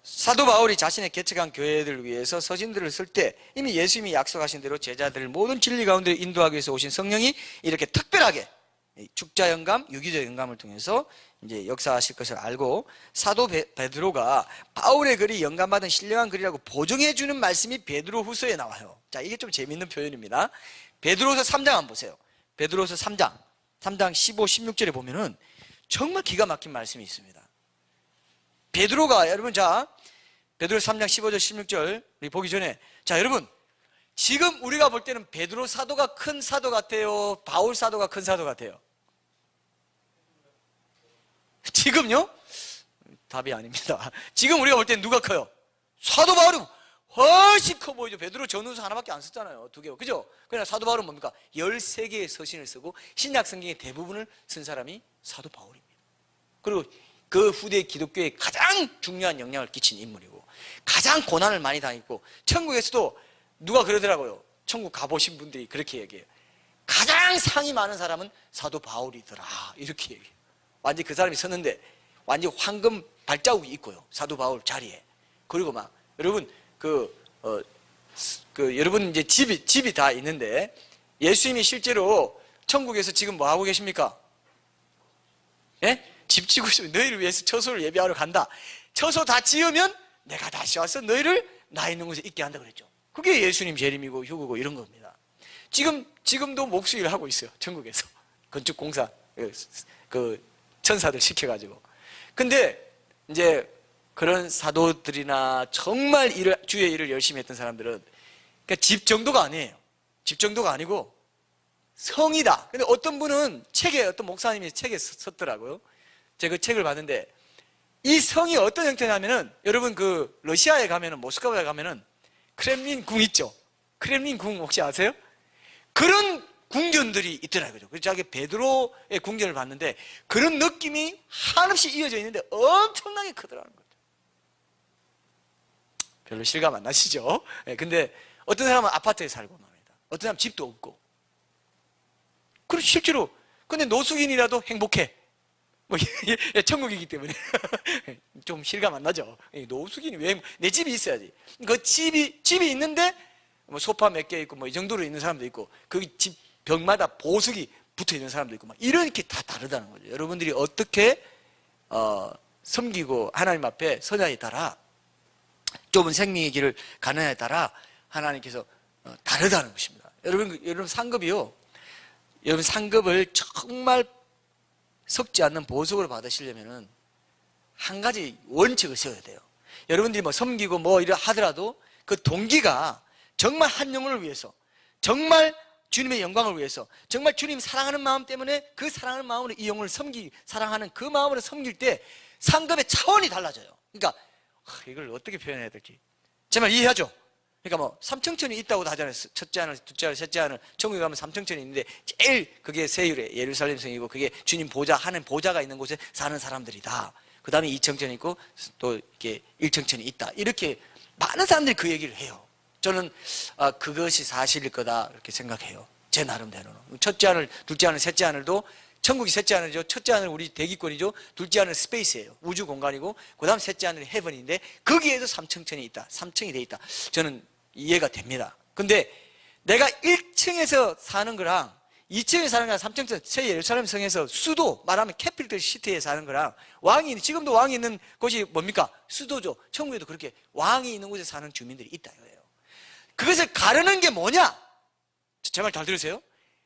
사도 바울이 자신의 개척한 교회들을 위해서 서신들을 쓸 때 이미 예수님이 약속하신 대로 제자들을 모든 진리 가운데 인도하기 위해서 오신 성령이 이렇게 특별하게 축자 영감, 유기적 영감을 통해서 이제 역사하실 것을 알고 사도 베드로가 바울의 글이 영감받은 신령한 글이라고 보증해 주는 말씀이 베드로후서에 나와요. 자, 이게 좀 재밌는 표현입니다. 베드로후서 3장 한번 보세요. 베드로후서 3장 15, 16절에 보면은 정말 기가 막힌 말씀이 있습니다. 베드로가, 여러분, 자, 베드로 3장 15절 16절 우리 보기 전에, 자, 여러분, 지금 우리가 볼 때는 베드로 사도가 큰 사도 같아요, 바울 사도가 큰 사도 같아요? 지금요? 답이 아닙니다. 지금 우리가 볼 때는 누가 커요? 사도 바울이 훨씬 커 보이죠. 베드로 전후서 하나밖에 안 썼잖아요. 2개. 그죠? 그러나 사도 바울은 뭡니까? 13개의 서신을 쓰고 신약 성경의 대부분을 쓴 사람이 사도 바울입니다. 그리고 그 후대 기독교에 가장 중요한 영향을 끼친 인물이고 가장 고난을 많이 당했고, 천국에서도 누가 그러더라고요. 천국 가보신 분들이 그렇게 얘기해요. 가장 상이 많은 사람은 사도 바울이더라, 이렇게 얘기해요. 완전히 그 사람이 섰는데 완전히 황금 발자국이 있고요, 사도 바울 자리에. 그리고 막 여러분 여러분 이제 집이 다 있는데 예수님이 실제로 천국에서 지금 뭐 하고 계십니까? 예? 집 지고 있으면 너희를 위해서 처소를 예비하러 간다. 처소 다 지으면 내가 다시 와서 너희를 나 있는 곳에 있게 한다 그랬죠. 그게 예수님 재림이고 휴거고 이런 겁니다. 지금도 목수일 하고 있어요, 천국에서. 건축 공사 그 천사들 시켜가지고. 근데 이제 그런 사도들이나 정말 주의 일을 열심히 했던 사람들은 그러니까 집 정도가 아니에요. 집 정도가 아니고 성이다. 근데 어떤 분은 어떤 목사님이 책에 썼더라고요. 제가 그 책을 봤는데 이 성이 어떤 형태냐면은, 여러분 그 러시아에 가면은, 모스크바에 가면은 크렘린 궁 있죠? 크렘린 궁 혹시 아세요? 그런 궁전들이 있더라고요. 그래서 자기 베드로의 궁전을 봤는데 그런 느낌이 한없이 이어져 있는데 엄청나게 크더라는 거죠. 별로 실감 안 나시죠? 근데 어떤 사람은 아파트에 살고 말입니다. 어떤 사람은 집도 없고. 그리고 실제로 근데 노숙인이라도 행복해. 뭐 천국이기 때문에 좀 실감 안 나죠. 노숙인이 왜, 내 집이 있어야지. 그 집이 있는데 뭐 소파 몇 개 있고 뭐 이 정도로 있는 사람도 있고, 그 집 벽마다 보석이 붙어 있는 사람도 있고 막 이렇게 다 다르다는 거죠. 여러분들이 어떻게 섬기고 하나님 앞에 서냐에 따라, 좁은 생명의 길을 가느냐에 따라 하나님께서 다르다는 것입니다. 여러분 상급이요. 여러분 상급을 정말 섞지 않는 보석으로 받으시려면은 한 가지 원칙을 세워야 돼요. 여러분들이 뭐 섬기고 뭐 이래 하더라도 그 동기가 정말 한 영혼을 위해서, 정말 주님의 영광을 위해서, 정말 주님 사랑하는 마음 때문에 그 사랑하는 마음으로 이 영혼을 사랑하는 그 마음으로 섬길 때 상급의 차원이 달라져요. 그러니까 이걸 어떻게 표현해야 될지 제 말 이해하죠? 그러니까 뭐 삼청천이 있다고도 하잖아요. 첫째 하늘, 둘째 하늘, 셋째 하늘. 천국에 가면 삼청천이 있는데 제일 그게 세율의 예루살렘 성이고 그게 주님 보좌, 하는 보좌가 있는 곳에 사는 사람들이다. 그 다음에 이청천이 있고 또 이렇게 일청천이 있다. 이렇게 많은 사람들이 그 얘기를 해요. 저는 그것이 사실일 거다 이렇게 생각해요. 제 나름대로는. 첫째 하늘, 둘째 하늘, 셋째 하늘도 천국이 셋째 하늘이죠. 첫째 하늘 우리 대기권이죠. 둘째 하늘 스페이스예요. 우주 공간이고, 그 다음 셋째 하늘이 헤븐인데 거기에도 삼청천이 있다. 삼청이 돼 있다. 저는 이해가 됩니다. 근데 내가 1층에서 사는 거랑 2층에 사는 거랑 3층에서 새 예루살렘 성에서 수도, 말하면 캐피털 시티에 사는 거랑 지금도 왕이 있는 곳이 뭡니까? 수도죠. 천국에도 그렇게 왕이 있는 곳에 사는 주민들이 있다 이거예요. 그것을 가르는 게 뭐냐? 제 말 잘 들으세요.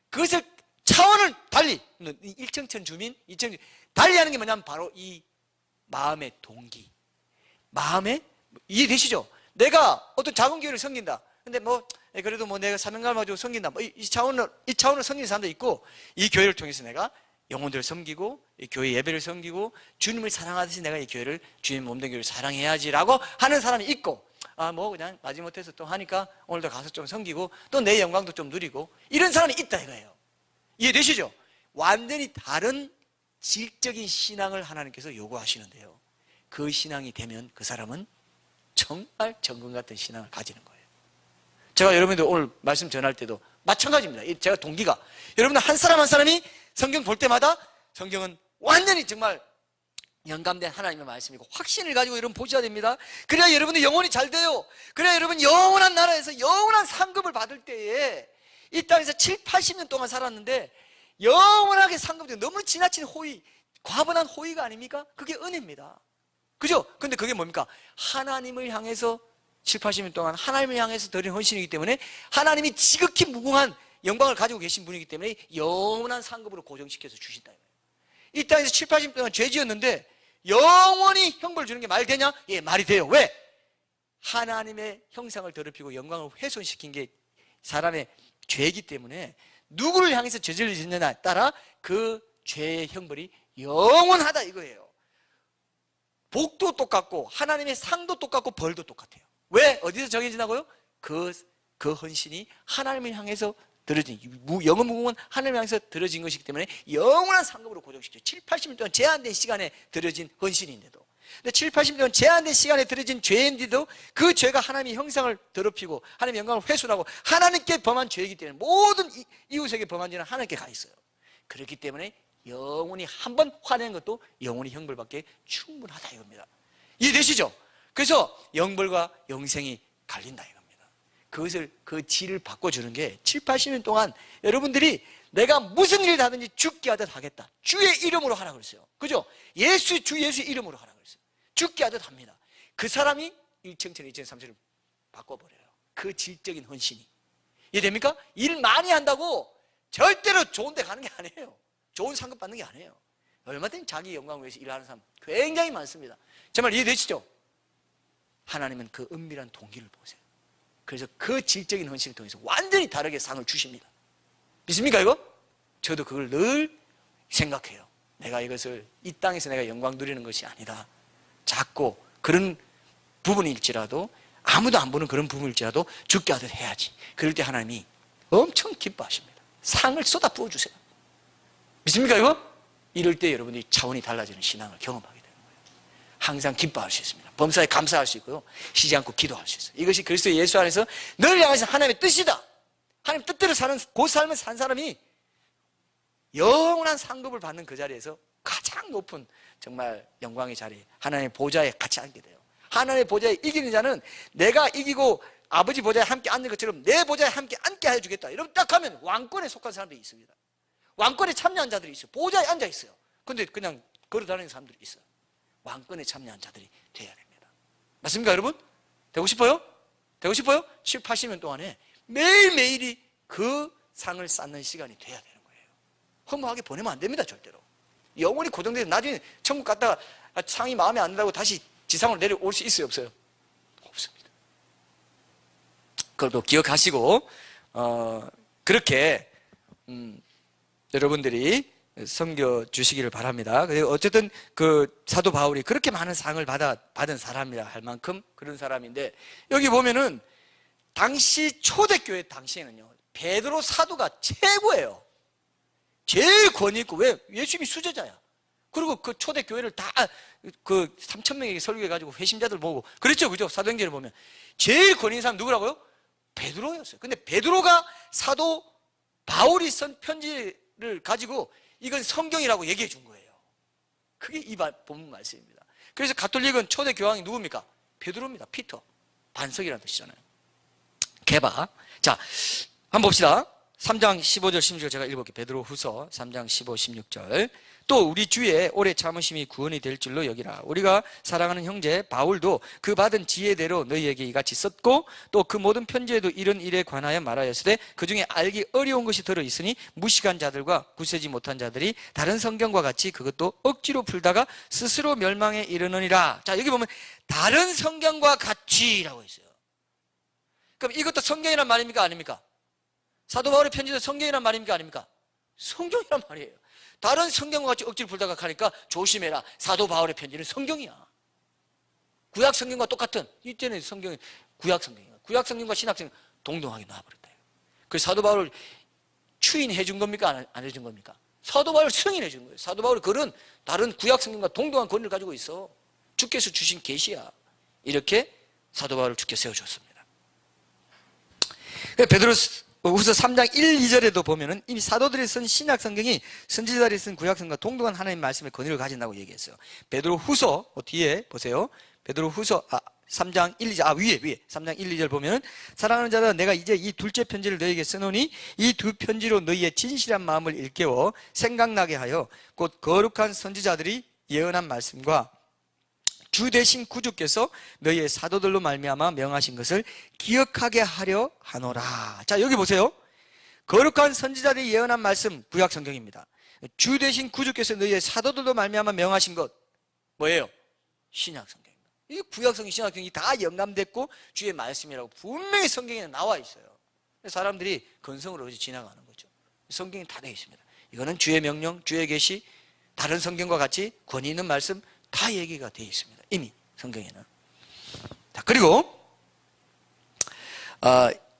그것을 차원을 달리 1층천 주민, 2층 달리 하는 게 뭐냐면 바로 이 마음의 동기, 마음에 이해되시죠? 내가 어떤 작은 교회를 섬긴다. 근데 그래도 내가 사명감을 가지고 섬긴다. 이 차원으로 섬기는 사람도 있고, 이 교회를 통해서 내가 영혼들을 섬기고, 이 교회 예배를 섬기고, 주님을 사랑하듯이 내가 이 교회를, 주님 몸된 교회를 사랑해야지라고 하는 사람이 있고, 그냥 마지못해서 또 하니까 오늘도 가서 좀 섬기고, 또 내 영광도 좀 누리고, 이런 사람이 있다 이거예요. 이해되시죠? 완전히 다른 질적인 신앙을 하나님께서 요구하시는데요. 그 신앙이 되면 그 사람은 정말 정금 같은 신앙을 가지는 거예요. 제가 여러분들 오늘 말씀 전할 때도 마찬가지입니다. 제가 동기가, 여러분들 한 사람 한 사람이 성경 볼 때마다 성경은 완전히 정말 영감된 하나님의 말씀이고 확신을 가지고 여러분 보셔야 됩니다. 그래야 여러분의 영혼이 잘 돼요. 그래야 여러분 영원한 나라에서 영원한 상급을 받을 때에, 이 땅에서 7, 80년 동안 살았는데 영원하게 상급되고, 너무 지나친 호의, 과분한 호의가 아닙니까? 그게 은혜입니다. 그죠? 근데 그게 뭡니까? 하나님을 향해서 7, 80년 동안 하나님을 향해서 드린 헌신이기 때문에, 하나님이 지극히 무궁한 영광을 가지고 계신 분이기 때문에 영원한 상급으로 고정시켜서 주신다. 이 땅에서 7, 80년 동안 죄 지었는데 영원히 형벌 주는 게 말이 되냐? 예, 말이 돼요. 왜? 하나님의 형상을 더럽히고 영광을 훼손시킨 게 사람의 죄이기 때문에, 누구를 향해서 죄를 짓느냐에 따라 그 죄의 형벌이 영원하다 이거예요. 복도 똑같고 하나님의 상도 똑같고 벌도 똑같아요. 왜? 어디서 정해지나고요? 그 헌신이 하나님을 향해서 들어진, 영원 무궁한 하나님을 향해서 들어진 것이기 때문에 영원한 상급으로 고정시켜요. 7, 80년 동안 제한된 시간에 들어진 헌신인데도, 근데 7, 80년 동안 제한된 시간에 들어진 죄인데도 그 죄가 하나님의 형상을 더럽히고 하나님의 영광을 훼손하고 하나님께 범한 죄이기 때문에, 모든 이웃에게 범한 죄는 하나님께 가 있어요. 그렇기 때문에 영원히 한 번 화낸 것도 영원히 형벌받기에 충분하다 이겁니다. 이해되시죠? 그래서 영벌과 영생이 갈린다 이겁니다. 그것을, 그 질을 바꿔주는 게 7, 80년 동안 여러분들이 내가 무슨 일을 하든지 죽게 하듯 하겠다. 주의 이름으로 하라 그랬어요. 그죠? 주 예수의 이름으로 하라 그랬어요. 죽게 하듯 합니다. 그 사람이 1청천, 2청, 3청을 바꿔버려요. 그 질적인 헌신이. 이해됩니까? 일 많이 한다고 절대로 좋은 데 가는 게 아니에요. 좋은 상급 받는 게 아니에요. 얼마든지 자기 영광을 위해서 일하는 사람 굉장히 많습니다. 정말 이해되시죠? 하나님은 그 은밀한 동기를 보세요. 그래서 그 질적인 헌신을 통해서 완전히 다르게 상을 주십니다. 믿습니까 이거? 저도 그걸 늘 생각해요. 내가 이것을 이 땅에서 내가 영광 누리는 것이 아니다. 작고 그런 부분일지라도, 아무도 안 보는 그런 부분일지라도 죽게 하듯 해야지. 그럴 때 하나님이 엄청 기뻐하십니다. 상을 쏟아 부어주세요. 믿습니까 이거? 이럴 때 여러분이 차원이 달라지는 신앙을 경험하게 되는 거예요. 항상 기뻐할 수 있습니다. 범사에 감사할 수 있고요, 쉬지 않고 기도할 수 있어요. 이것이 그리스도 예수 안에서 늘 향해서 하나님의 뜻이다. 하나님 뜻대로 사는 그 삶을 산 사람이 영원한 상급을 받는 그 자리에서 가장 높은 정말 영광의 자리, 하나님의 보좌에 같이 앉게 돼요. 하나님의 보좌에 이기는 자는 내가 이기고 아버지 보좌에 함께 앉는 것처럼 내 보좌에 함께 앉게 해주겠다. 이러면 딱 하면 왕권에 속한 사람들이 있습니다. 왕권에 참여한 자들이 있어요. 보좌에 앉아 있어요. 근데 그냥 걸어다니는 사람들이 있어요. 왕권에 참여한 자들이 돼야 됩니다. 맞습니까 여러분? 되고 싶어요? 되고 싶어요? 7, 80년 동안에 매일매일이 그 상을 쌓는 시간이 돼야 되는 거예요. 허무하게 보내면 안 됩니다. 절대로. 영원히 고정돼서 나중에 천국 갔다가 상이 마음에 안 든다고 다시 지상으로 내려올 수 있어요? 없어요? 없습니다. 그것도 기억하시고 그렇게 여러분들이 섬겨주시기를 바랍니다. 어쨌든 그 사도 바울이 그렇게 많은 상을 받은 사람이라 할 만큼 그런 사람인데, 여기 보면은 당시 초대교회 당시에는요, 베드로 사도가 최고예요. 제일 권위 있고, 왜? 예수님이 수제자야. 그리고 그 초대교회를 다 그 3,000명에게 설교해가지고 회심자들 모으고 그랬죠. 그죠? 사도행전을 보면 제일 권위 있는 사람 누구라고요? 베드로였어요. 근데 베드로가 사도 바울이 쓴 편지를 가지고 이건 성경이라고 얘기해 준 거예요. 그게 이 본문 말씀입니다. 그래서 가톨릭은 초대 교황이 누굽니까? 베드로입니다. 피터. 반석이라는 뜻이잖아요. 개바. 자, 한번 봅시다. 3장 15절 16절 제가 읽어볼게요. 베드로 후서 3장 15, 16절 또 우리 주의 오래 참으심이 구원이 될 줄로 여기라. 우리가 사랑하는 형제 바울도 그 받은 지혜대로 너희에게 이같이 썼고 또 그 모든 편지에도 이런 일에 관하여 말하였으되 그중에 알기 어려운 것이 들어있으니 무식한 자들과 굳세지 못한 자들이 다른 성경과 같이 그것도 억지로 풀다가 스스로 멸망에 이르느니라. 자, 여기 보면 다른 성경과 같이라고 있어요. 그럼 이것도 성경이란 말입니까? 아닙니까? 사도 바울의 편지도 성경이란 말입니까? 아닙니까? 성경이란 말이에요. 다른 성경과 같이 억지로 풀다가 가니까 조심해라. 사도 바울의 편지는 성경이야. 구약 성경과 똑같은, 이때는 성경이 구약 성경이야. 구약 성경과 신약 성경 동등하게 놔버렸다. 그래서 사도 바울을 추인해 준 겁니까? 안 해준 겁니까? 사도 바울을 승인해 준 거예요. 사도 바울의 글은 다른 구약 성경과 동등한 권위를 가지고 있어. 주께서 주신 계시야. 이렇게 사도 바울을 주께서 세워줬습니다. 베드로후서 3장 1, 2절에도 보면은 이미 사도들이 쓴 신약 성경이 선지자들이 쓴 구약 성경과 동등한 하나님의 말씀의 권위를 가진다고 얘기했어요. 베드로후서 뒤에 보세요. 베드로후서 3장 1, 2절 위에 3장 1, 2절 보면은 사랑하는 자들아 내가 이제 이 둘째 편지를 너희에게 쓰노니 이 두 편지로 너희의 진실한 마음을 일깨워 생각나게 하여 곧 거룩한 선지자들이 예언한 말씀과 주 대신 구주께서 너희의 사도들로 말미암아 명하신 것을 기억하게 하려 하노라. 자, 여기 보세요. 거룩한 선지자들이 예언한 말씀 구약 성경입니다. 주 대신 구주께서 너희의 사도들로 말미암아 명하신 것 뭐예요? 신약 성경입니다. 이 구약 성경, 신약 성경이 다 영감됐고 주의 말씀이라고 분명히 성경에 나와 있어요. 사람들이 건성으로 어디 지나가는 거죠. 성경이 다 되어 있습니다. 이거는 주의 명령, 주의 계시, 다른 성경과 같이 권위 있는 말씀 다 얘기가 되어 있습니다. 이미 성경에는. 자, 그리고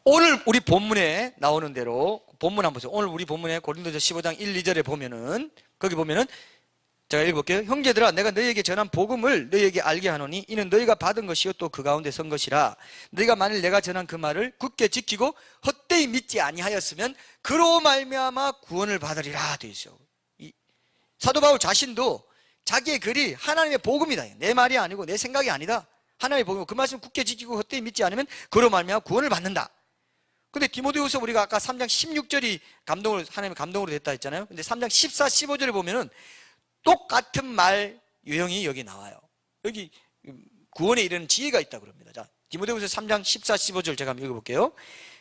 오늘 우리 본문에 나오는 대로 본문 한번 보세요. 오늘 우리 본문에 고린도서 15장 1, 2절에 보면은 거기 보면은 제가 읽어볼게요. 형제들아 내가 너희에게 전한 복음을 너희에게 알게 하노니 이는 너희가 받은 것이요 또 그 가운데 선 것이라. 너희가 만일 내가 전한 그 말을 굳게 지키고 헛되이 믿지 아니하였으면 그로 말미암아 구원을 받으리라 되어 있어요. 사도 바울 자신도 자기의 글이 하나님의 복음이다. 내 말이 아니고 내 생각이 아니다. 하나님의 복음. 그 말씀 굳게 지키고 헛되이 믿지 않으면 그로 말미암아 구원을 받는다. 근데 디모데후서 우리가 아까 3장 16절이 하나님의 감동으로 됐다 했잖아요. 근데 3장 14, 15절에 보면은 똑같은 말 유형이 여기 나와요. 여기 구원에 이르는 지혜가 있다고 그럽니다. 자, 디모데후서 3장 14, 15절 제가 한번 읽어볼게요.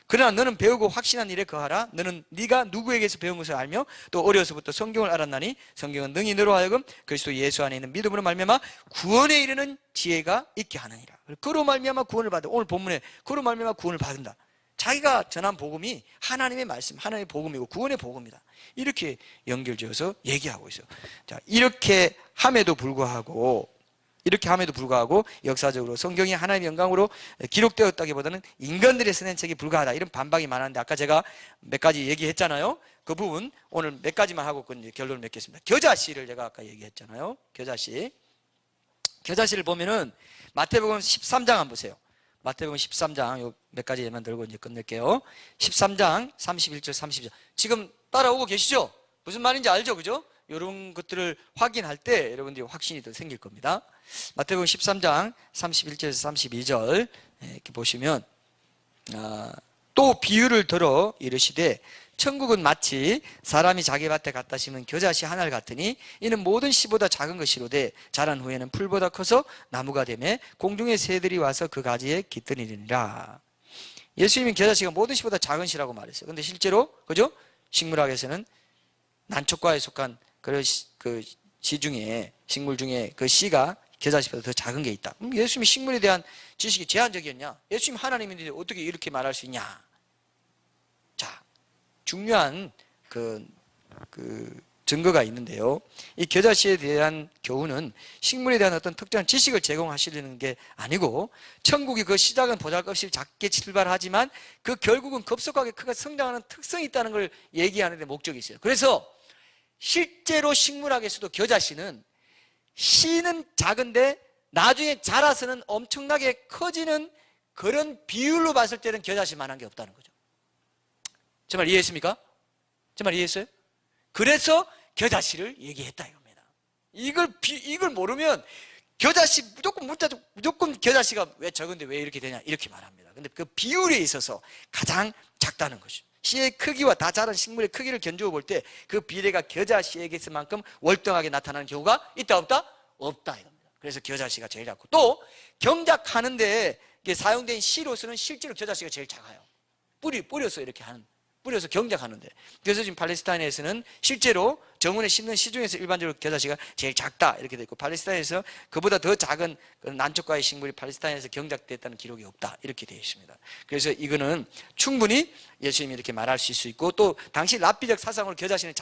그러나 너는 배우고 확신한 일에 거하라. 너는 네가 누구에게서 배운 것을 알며 또 어려서부터 성경을 알았나니 성경은 능히 너로 하여금 그리스도 예수 안에 있는 믿음으로 말미암아 구원에 이르는 지혜가 있게 하느니라. 그로 말미암아 구원을 받아. 오늘 본문에 그로 말미암아 구원을 받는다. 자기가 전한 복음이 하나님의 말씀, 하나님의 복음이고 구원의 복음이다. 이렇게 연결지어서 얘기하고 있어요. 자, 이렇게 함에도 불구하고 역사적으로 성경이 하나님의 영광으로 기록되었다기보다는 인간들이 쓰는 책이 불과하다. 이런 반박이 많았는데 아까 제가 몇 가지 얘기했잖아요. 그 부분 오늘 몇 가지만 하고 결론을 맺겠습니다. 겨자씨를 제가 아까 얘기했잖아요. 겨자씨를 보면은 마태복음 13장 한번 보세요. 마태복음 13장 요 몇 가지 예만 들고 이제 끝낼게요. 13장 31절 32절 지금 따라오고 계시죠? 무슨 말인지 알죠? 그죠? 이런 것들을 확인할 때 여러분들이 확신이 더 생길 겁니다. 마태복음 13장 31절에서 32절 이렇게 보시면 또 비유를 들어 이르시되 천국은 마치 사람이 자기 밭에 갖다 심은 겨자씨 하나를 같으니 이는 모든 씨보다 작은 것이로되 자란 후에는 풀보다 커서 나무가 되매 공중의 새들이 와서 그 가지에 깃드니라. 예수님은 겨자씨가 모든 씨보다 작은 씨라고 말했어요. 근데 실제로 그죠? 식물학에서는 난초과에 속한 그 식물 중에 그 씨가 겨자씨보다 더 작은 게 있다. 예수님이 식물에 대한 지식이 제한적이었냐? 예수님 하나님인데 어떻게 이렇게 말할 수 있냐? 자, 중요한 증거가 있는데요. 이 겨자씨에 대한 교훈은 식물에 대한 어떤 특정한 지식을 제공하시려는 게 아니고 천국이 그 시작은 보잘것없이 작게 출발하지만 그 결국은 급속하게 크게 성장하는 특성이 있다는 걸 얘기하는 데 목적이 있어요. 그래서 실제로 식물학에서도 겨자씨는 씨는 작은데 나중에 자라서는 엄청나게 커지는 그런 비율로 봤을 때는 겨자씨만한 게 없다는 거죠. 제 말 이해했습니까? 제 말 이해했어요? 그래서 겨자씨를 얘기했다 이겁니다. 이걸 모르면 겨자씨 무조건 겨자씨가 왜 적은데 왜 이렇게 되냐 이렇게 말합니다. 근데 그 비율에 있어서 가장 작다는 것이죠. 씨의 크기와 다 자란 식물의 크기를 견주어 볼 때 그 비례가 겨자씨에게서만큼 월등하게 나타나는 경우가 있다 없다? 없다 이겁니다. 그래서 겨자씨가 제일 작고, 또 경작하는데 사용된 씨로서는 실제로 겨자씨가 제일 작아요. 뿌려서 이렇게 하는, 뿌려서 경작하는데. 그래서 지금 팔레스타인에서는 실제로 정원에 심는 씨 중에서 일반적으로 겨자씨가 제일 작다 이렇게 돼 있고, 팔레스타인에서 그보다 더 작은 난초과의 식물이 팔레스타인에서 경작됐다는 기록이 없다 이렇게 되어 있습니다. 그래서 이거는 충분히 예수님이 이렇게 말할 수 있고, 또 당시 랍비적 사상으로 겨자씨는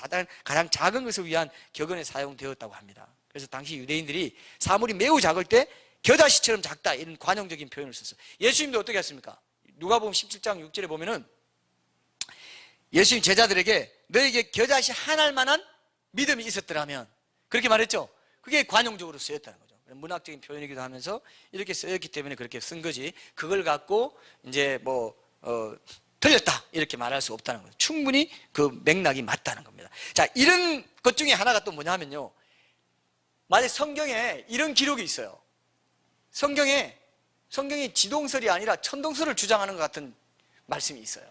가장 작은 것을 위한 격언에 사용되었다고 합니다. 그래서 당시 유대인들이 사물이 매우 작을 때 겨자씨처럼 작다 이런 관용적인 표현을 썼어요. 예수님도 어떻게 했습니까? 누가복음 17장 6절에 보면은 예수님 제자들에게 너에게 겨자씨 한 알만한 믿음이 있었더라면, 그렇게 말했죠. 그게 관용적으로 쓰였다는 거죠. 문학적인 표현이기도 하면서 이렇게 쓰였기 때문에 그렇게 쓴 거지, 그걸 갖고 이제 틀렸다 이렇게 말할 수 없다는 거죠. 충분히 그 맥락이 맞다는 겁니다. 자, 이런 것 중에 하나가 또 뭐냐면요, 만약 성경에 이런 기록이 있어요. 성경에 지동설이 아니라 천동설을 주장하는 것 같은 말씀이 있어요.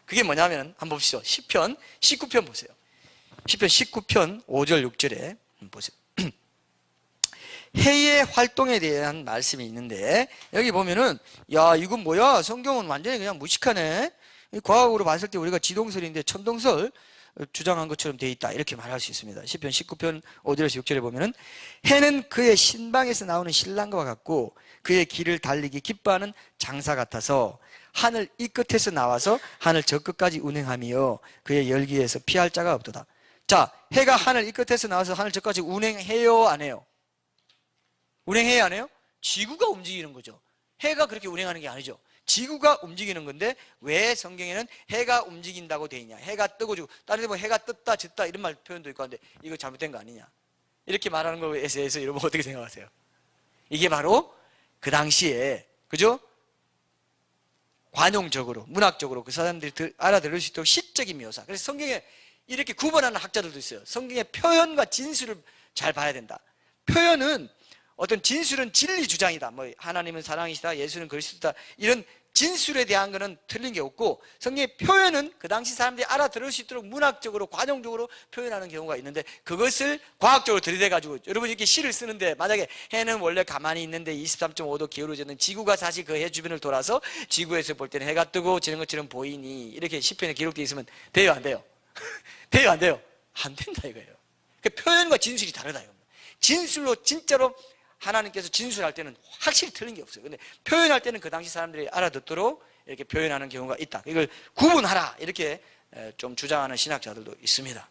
그게 뭐냐면 한번 보시죠. 시편 19편 보세요. 시편 19편 5절 6절에 보세요. 해의 활동에 대한 말씀이 있는데, 여기 보면은 야 이건 뭐야, 성경은 완전히 그냥 무식하네, 과학으로 봤을 때 우리가 지동설인데 천동설 주장한 것처럼 돼 있다 이렇게 말할 수 있습니다. 시편 19편 5절에서 6절에 보면은 해는 그의 신방에서 나오는 신랑과 같고 그의 길을 달리기 기뻐하는 장사 같아서 하늘 이 끝에서 나와서 하늘 저 끝까지 운행하며 그의 열기에서 피할 자가 없도다. 자, 해가 하늘 이 끝에서 나와서 하늘 저 끝까지 운행해요 안 해요? 운행해요 안 해요? 지구가 움직이는 거죠. 해가 그렇게 운행하는 게 아니죠. 지구가 움직이는 건데 왜 성경에는 해가 움직인다고 돼 있냐, 해가 뜨고 지고, 다른 데 보면 해가 떴다 졌다 이런 말 표현도 있고 한데 이거 잘못된 거 아니냐 이렇게 말하는 거에 대해서 여러분 어떻게 생각하세요? 이게 바로 그 당시에, 그죠? 관용적으로 문학적으로 그 사람들이 알아들을 수 있도록 시적인 묘사. 그래서 성경에 이렇게 구분하는 학자들도 있어요. 성경의 표현과 진술을 잘 봐야 된다. 표현은 어떤 진술은 진리 주장이다, 뭐 하나님은 사랑이시다, 예수는 그리스도다, 이런 진술에 대한 거는 틀린 게 없고, 성경의 표현은 그 당시 사람들이 알아들을 수 있도록 문학적으로 관용적으로 표현하는 경우가 있는데, 그것을 과학적으로 들이대 가지고 여러분 이렇게 시를 쓰는데, 만약에 해는 원래 가만히 있는데 23.5도 기울어지는 지구가 사실 그 해 주변을 돌아서 지구에서 볼 때는 해가 뜨고 지는 것처럼 보이니, 이렇게 시편에 기록되어 있으면 돼요 안 돼요? 돼요 안 돼요? 안 된다 이거예요. 그러니까 표현과 진술이 다르다 이겁니다. 진술로 진짜로 하나님께서 진술할 때는 확실히 틀린 게 없어요. 근데 표현할 때는 그 당시 사람들이 알아듣도록 이렇게 표현하는 경우가 있다. 이걸 구분하라 이렇게 좀 주장하는 신학자들도 있습니다.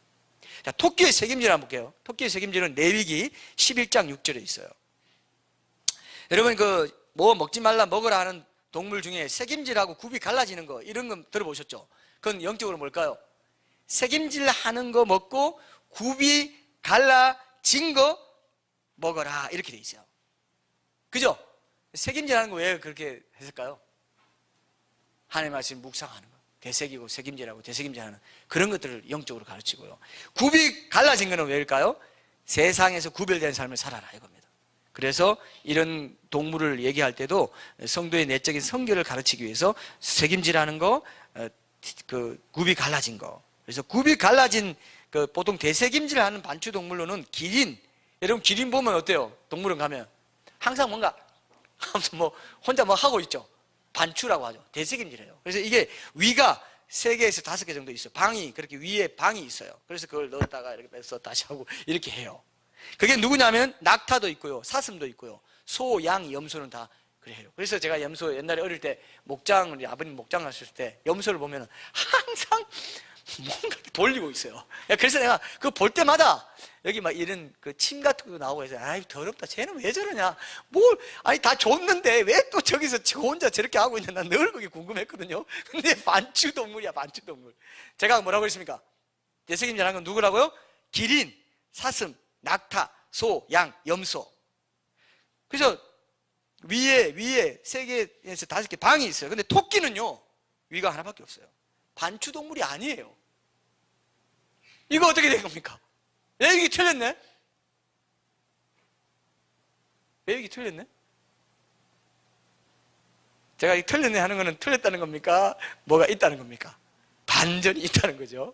자, 토끼의 책임질 한번 볼게요. 토끼의 책임질은 레위기 11장 6절에 있어요. 여러분 뭐 먹지 말라 먹으라 하는 동물 중에 책임질하고 굽이 갈라지는 거, 이런 거 들어보셨죠? 그건 영적으로 뭘까요? 책임질 하는 거 먹고 굽이 갈라진 거 먹어라 이렇게 돼 있어요. 그죠? 책임질하는 거 왜 그렇게 했을까요? 하나님의 말씀 묵상하는 거, 되새기고 책임질하고 되새김질하는 그런 것들을 영적으로 가르치고요. 굽이 갈라진 거는 왜일까요? 세상에서 구별된 삶을 살아라 이겁니다. 그래서 이런 동물을 얘기할 때도 성도의 내적인 성결을 가르치기 위해서 책임질하는 거, 그 굽이 갈라진 거. 그래서 굽이 갈라진 보통 대책임질하는 반추 동물로는 기린, 여러분 기린 보면 어때요? 동물원 가면 항상 뭔가 뭐 혼자 뭐 하고 있죠. 반추라고 하죠. 대책임질해요. 그래서 이게 위가 3개에서 5개 정도 있어요. 방이, 그렇게 위에 방이 있어요. 그래서 그걸 넣었다가 이렇게 빼서 다시 하고 이렇게 해요. 그게 누구냐면 낙타도 있고요, 사슴도 있고요, 소, 양, 염소는 다 그래요. 그래서 제가 염소 옛날에 어릴 때 목장, 우리 아버님 목장 갔을 때 염소를 보면 항상 뭔가 돌리고 있어요. 그래서 내가 그거 볼 때마다 여기 막 이런 침 같은 거 나오고 해서 아이 더럽다, 쟤는 왜 저러냐, 아니 다 줬는데 왜 또 저기서 저 혼자 저렇게 하고 있냐, 난 늘 그게 궁금했거든요. 근데 반추동물이야, 반추동물. 제가 뭐라고 했습니까? 대책임질하는 건 누구라고요? 기린, 사슴, 낙타, 소, 양, 염소. 그래서 위에 3개에서 5개 방이 있어요. 근데 토끼는요 위가 하나밖에 없어요. 반추동물이 아니에요. 이거 어떻게 된 겁니까? 외우기 틀렸네? 외우기 틀렸네? 제가 이 틀렸네 하는 거는 틀렸다는 겁니까? 뭐가 있다는 겁니까? 완전히 있다는 거죠.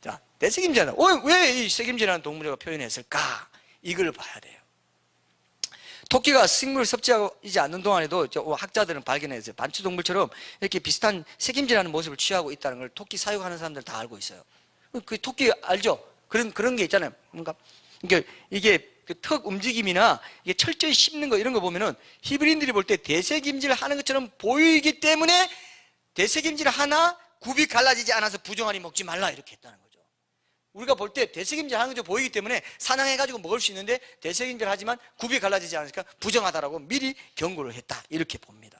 자, 대책임자는 왜 이 책임지라는 동물애가 표현했을까? 이걸 봐야 돼요. 토끼가 식물을 섭취하지 않는 동안에도 학자들은 발견했어요. 반추동물처럼 이렇게 비슷한 책임지라는 모습을 취하고 있다는 걸 토끼 사육하는 사람들 다 알고 있어요. 그 토끼 알죠? 그런 게 있잖아요. 뭔가 이게 그 턱 움직임이나 이게 철저히 씹는 거 이런 거 보면은 히브리인들이 볼 때 대책임질 하는 것처럼 보이기 때문에 대책임질 하나 굽이 갈라지지 않아서 부정하니 먹지 말라 이렇게 했다는 거죠. 우리가 볼 때 대책임질 하는 것처럼 보이기 때문에 사냥해가지고 먹을 수 있는데 대책임질 하지만 굽이 갈라지지 않으니까 부정하다라고 미리 경고를 했다 이렇게 봅니다.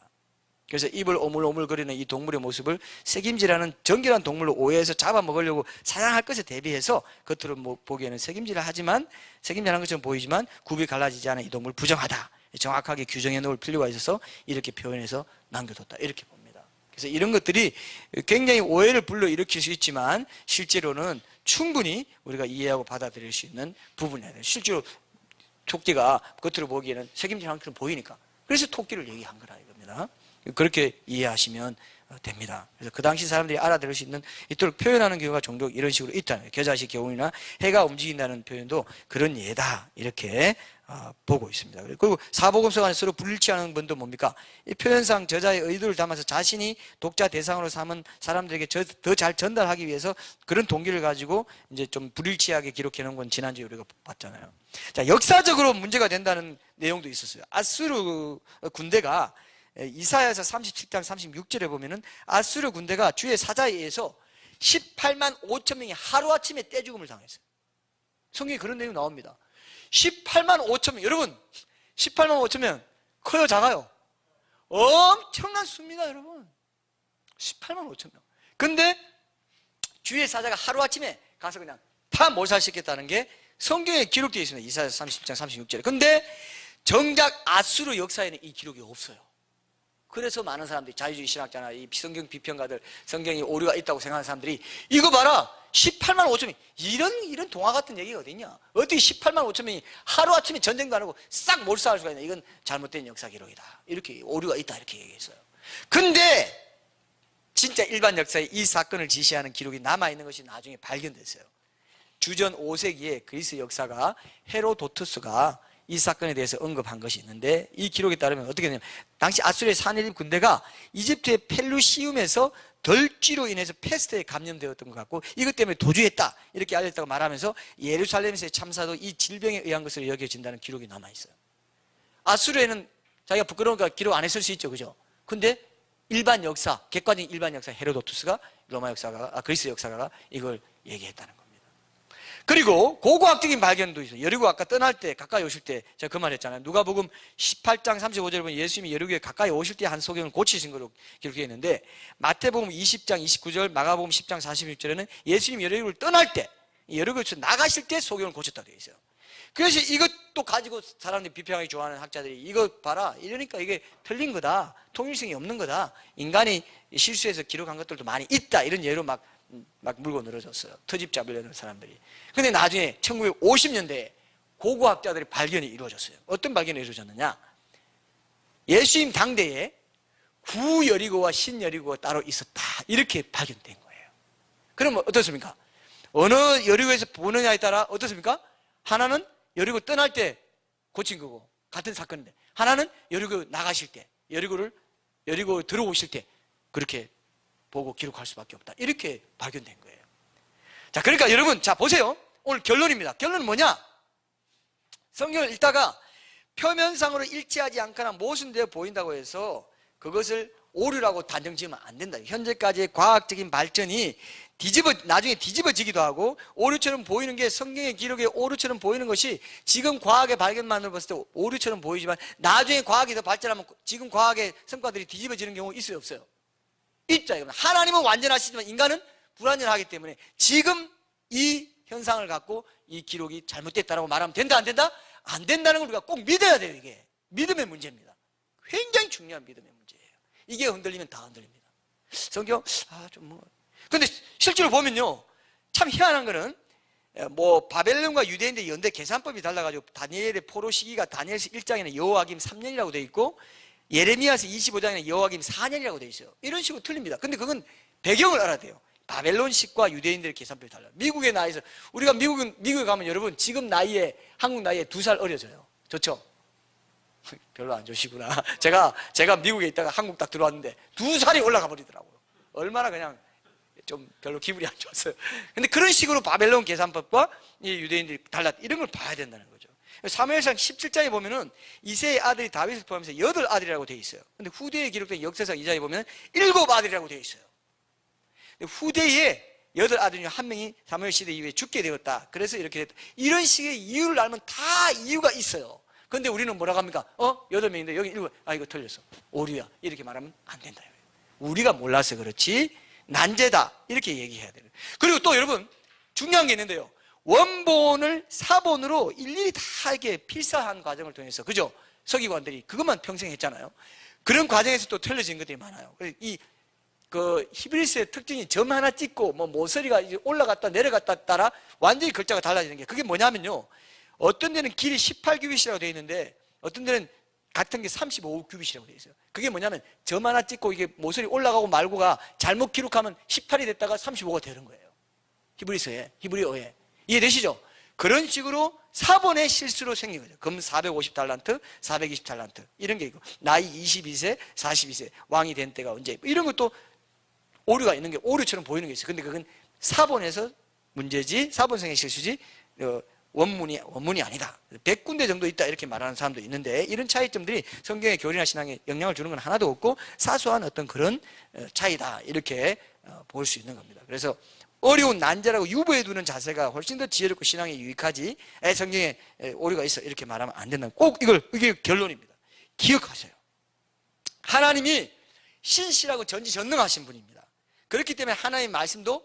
그래서 입을 오물오물거리는 이 동물의 모습을 책임지라는 정결한 동물로 오해해서 잡아먹으려고 사냥할 것에 대비해서 겉으로 보기에는 책임질을 하지만 책임질하는 것처럼 보이지만 굽이 갈라지지 않은 이 동물 부정하다, 정확하게 규정해 놓을 필요가 있어서 이렇게 표현해서 남겨뒀다 이렇게 봅니다. 그래서 이런 것들이 굉장히 오해를 불러일으킬 수 있지만 실제로는 충분히 우리가 이해하고 받아들일 수 있는 부분이에요. 실제로 토끼가 겉으로 보기에는 책임질하는 것처럼 보이니까 그래서 토끼를 얘기한 거라 이겁니다. 그렇게 이해하시면 됩니다. 그래서 그 당시 사람들이 알아들을 수 있는 이토록 표현하는 경우가 종종 이런 식으로 있다는 거예요. 겨자씨 교훈이나 해가 움직인다는 표현도 그런 예다 이렇게 보고 있습니다. 그리고 사복음서 안에 서로 불일치하는 분도 뭡니까? 이 표현상 저자의 의도를 담아서 자신이 독자 대상으로 삼은 사람들에게 더 잘 전달하기 위해서 그런 동기를 가지고 이제 좀 불일치하게 기록해 놓은 건 지난주에 우리가 봤잖아요. 자, 역사적으로 문제가 된다는 내용도 있었어요. 아수르 군대가 이사야서 37장 36절에 보면은 아수르 군대가 주의 사자에 의해서 18만 5천 명이 하루아침에 떼죽음을 당했어요. 성경에 그런 내용 나옵니다. 18만 5천 명. 여러분 18만 5천 명 커요 작아요? 엄청난 수입니다 여러분. 18만 5천 명. 근데 주의 사자가 하루아침에 가서 그냥 다 몰살시켰다는 게 성경에 기록되어 있습니다. 이사야서 30장 36절에. 근데 정작 아수르 역사에는 이 기록이 없어요. 그래서 많은 사람들이 자유주의 신학자나 이 성경 비평가들 성경에 오류가 있다고 생각하는 사람들이 이거 봐라 18만 5천 명 이런 동화 같은 얘기가 어딨냐 어떻게 18만 5천 명이 하루아침에 전쟁도 안 하고 싹 몰살할 수가 있냐 이건 잘못된 역사 기록이다 이렇게 오류가 있다 이렇게 얘기했어요. 근데 진짜 일반 역사에 이 사건을 지시하는 기록이 남아있는 것이 나중에 발견됐어요. 주전 5세기에 그리스 역사가 헤로도투스가 이 사건에 대해서 언급한 것이 있는데 이 기록에 따르면 어떻게 되냐면 당시 아수르의 사내립 군대가 이집트의 펠루시움에서 덜쥐로 인해서 패스트에 감염되었던 것 같고 이것 때문에 도주했다 이렇게 알렸다고 말하면서 예루살렘에서의 참사도 이 질병에 의한 것으로 여겨진다는 기록이 남아있어요. 아수르에는 자기가 부끄러우니까 기록 안 했을 수 있죠, 그죠? 근데 일반 역사, 객관적인 일반 역사 헤로도투스가 로마 역사가 그리스 역사가가 이걸 얘기했다는 겁니다. 그리고 고고학적인 발견도 있어요. 여리고 아까 떠날 때 가까이 오실 때 제가 그 말 했잖아요. 누가복음 18장 35절에 보면 예수님이 여리고에 가까이 오실 때 한 소경을 고치신 걸로 기록되어 있는데 마태복음 20장 29절 마가복음 10장 46절에는 예수님이 여리고를 떠날 때 여리고에서 나가실 때 소경을 고쳤다고 되어 있어요. 그래서 이것도 가지고 사람들이 비평하기 좋아하는 학자들이 이거 봐라 이러니까 이게 틀린 거다 통일성이 없는 거다 인간이 실수해서 기록한 것들도 많이 있다 이런 예로 막 물고 늘어졌어요. 터집 잡으려는 사람들이. 근데 나중에 1950년대에 고고학자들의 발견이 이루어졌어요. 어떤 발견이 이루어졌느냐? 예수님 당대에 구여리고와 신여리고가 따로 있었다. 이렇게 발견된 거예요. 그러면 어떻습니까? 어느 여리고에서 보느냐에 따라 어떻습니까? 하나는 여리고 떠날 때 고친 거고 같은 사건인데 하나는 여리고 나가실 때 여리고 들어오실 때 그렇게 보고 기록할 수밖에 없다. 이렇게 발견된 거예요. 자, 그러니까 여러분, 자, 보세요. 오늘 결론입니다. 결론은 뭐냐? 성경을 읽다가 표면상으로 일치하지 않거나 모순되어 보인다고 해서 그것을 오류라고 단정 지으면 안 된다. 현재까지의 과학적인 발전이 나중에 뒤집어지기도 하고 오류처럼 보이는 게 성경의 기록에 오류처럼 보이는 것이 지금 과학의 발견만으로 봤을 때 오류처럼 보이지만 나중에 과학이 더 발전하면 지금 과학의 성과들이 뒤집어지는 경우 있어요, 없어요? 있죠. 하나님은 완전하시지만 인간은 불완전하기 때문에 지금 이 현상을 갖고 이 기록이 잘못됐다라고 말하면 된다, 안 된다? 안 된다는 걸 우리가 꼭 믿어야 돼요. 이게 믿음의 문제입니다. 굉장히 중요한 믿음의 문제예요. 이게 흔들리면 다 흔들립니다. 성경 근데 실제로 보면요 참 희한한 거는 바벨론과 유대인들의 연대 계산법이 달라가지고 다니엘의 포로 시기가 다니엘서 1장에는 여호와김 3년이라고 되어 있고 예레미야서 25장에는 여호와김 4년이라고 되어 있어요. 이런 식으로 틀립니다. 근데 그건 배경을 알아야 돼요. 바벨론식과 유대인들의 계산법이 달라요. 미국의 나이에서 우리가 미국에 가면 여러분 지금 나이에 한국 나이에 2살 어려져요. 좋죠? 별로 안 좋으시구나. 제가 미국에 있다가 한국 딱 들어왔는데 2살이 올라가 버리더라고요. 얼마나 그냥 좀 별로 기분이 안 좋았어요. 근데 그런 식으로 바벨론 계산법과 이 유대인들이 달랐다. 이런 걸 봐야 된다는 거죠. 사무엘상 17장에 보면은 이새의 아들이 다윗을 포함해서 8아들이라고 되어 있어요. 근데 후대에 기록된 역사상 2장에 보면 7아들이라고 되어 있어요. 후대에 8아들 중 한 명이 사무엘 시대 이후에 죽게 되었다. 그래서 이렇게 됐다. 이런 식의 이유를 알면 다 이유가 있어요. 근데 우리는 뭐라고 합니까? 8명인데 여기 7, 이거 틀렸어. 오류야. 이렇게 말하면 안 된다. 우리가 몰라서 그렇지 난제다. 이렇게 얘기해야 돼요. 그리고 또 여러분 중요한 게 있는데요. 원본을 사본으로 일일이 다 이렇게 필사한 과정을 통해서, 그죠? 서기관들이 그것만 평생 했잖아요. 그런 과정에서 또 틀려진 것들이 많아요. 그 히브리스의 특징이 점 하나 찍고 뭐 모서리가 올라갔다 내려갔다 따라 완전히 글자가 달라지는 게, 그게 뭐냐면요. 어떤 데는 길이 18규빗이라고 되어 있는데 어떤 데는 같은 게 35규빗이라고 되어 있어요. 그게 뭐냐면 점 하나 찍고 이게 모서리 올라가고 말고가 잘못 기록하면 18이 됐다가 35가 되는 거예요. 히브리어에. 이해되시죠? 그런 식으로 사본의 실수로 생긴 거죠. 금 450달란트, 420달란트 이런 게 있고, 나이 22세, 42세, 왕이 된 때가 언제, 이런 것도 오류가 있는 게 오류처럼 보이는 게 있어요. 근데 그건 사본에서 문제지, 사본성의 실수지 원문이 아니다. 100군데 정도 있다 이렇게 말하는 사람도 있는데, 이런 차이점들이 성경의 교리나 신앙에 영향을 주는 건 하나도 없고 사소한 어떤 그런 차이다 이렇게 볼 수 있는 겁니다. 그래서 어려운 난제라고 유보해 두는 자세가 훨씬 더 지혜롭고 신앙에 유익하지, 성경에 오류가 있어 이렇게 말하면 안 된다. 꼭 이게 결론입니다. 기억하세요. 하나님이 신실하고 전지전능하신 분입니다. 그렇기 때문에 하나님의 말씀도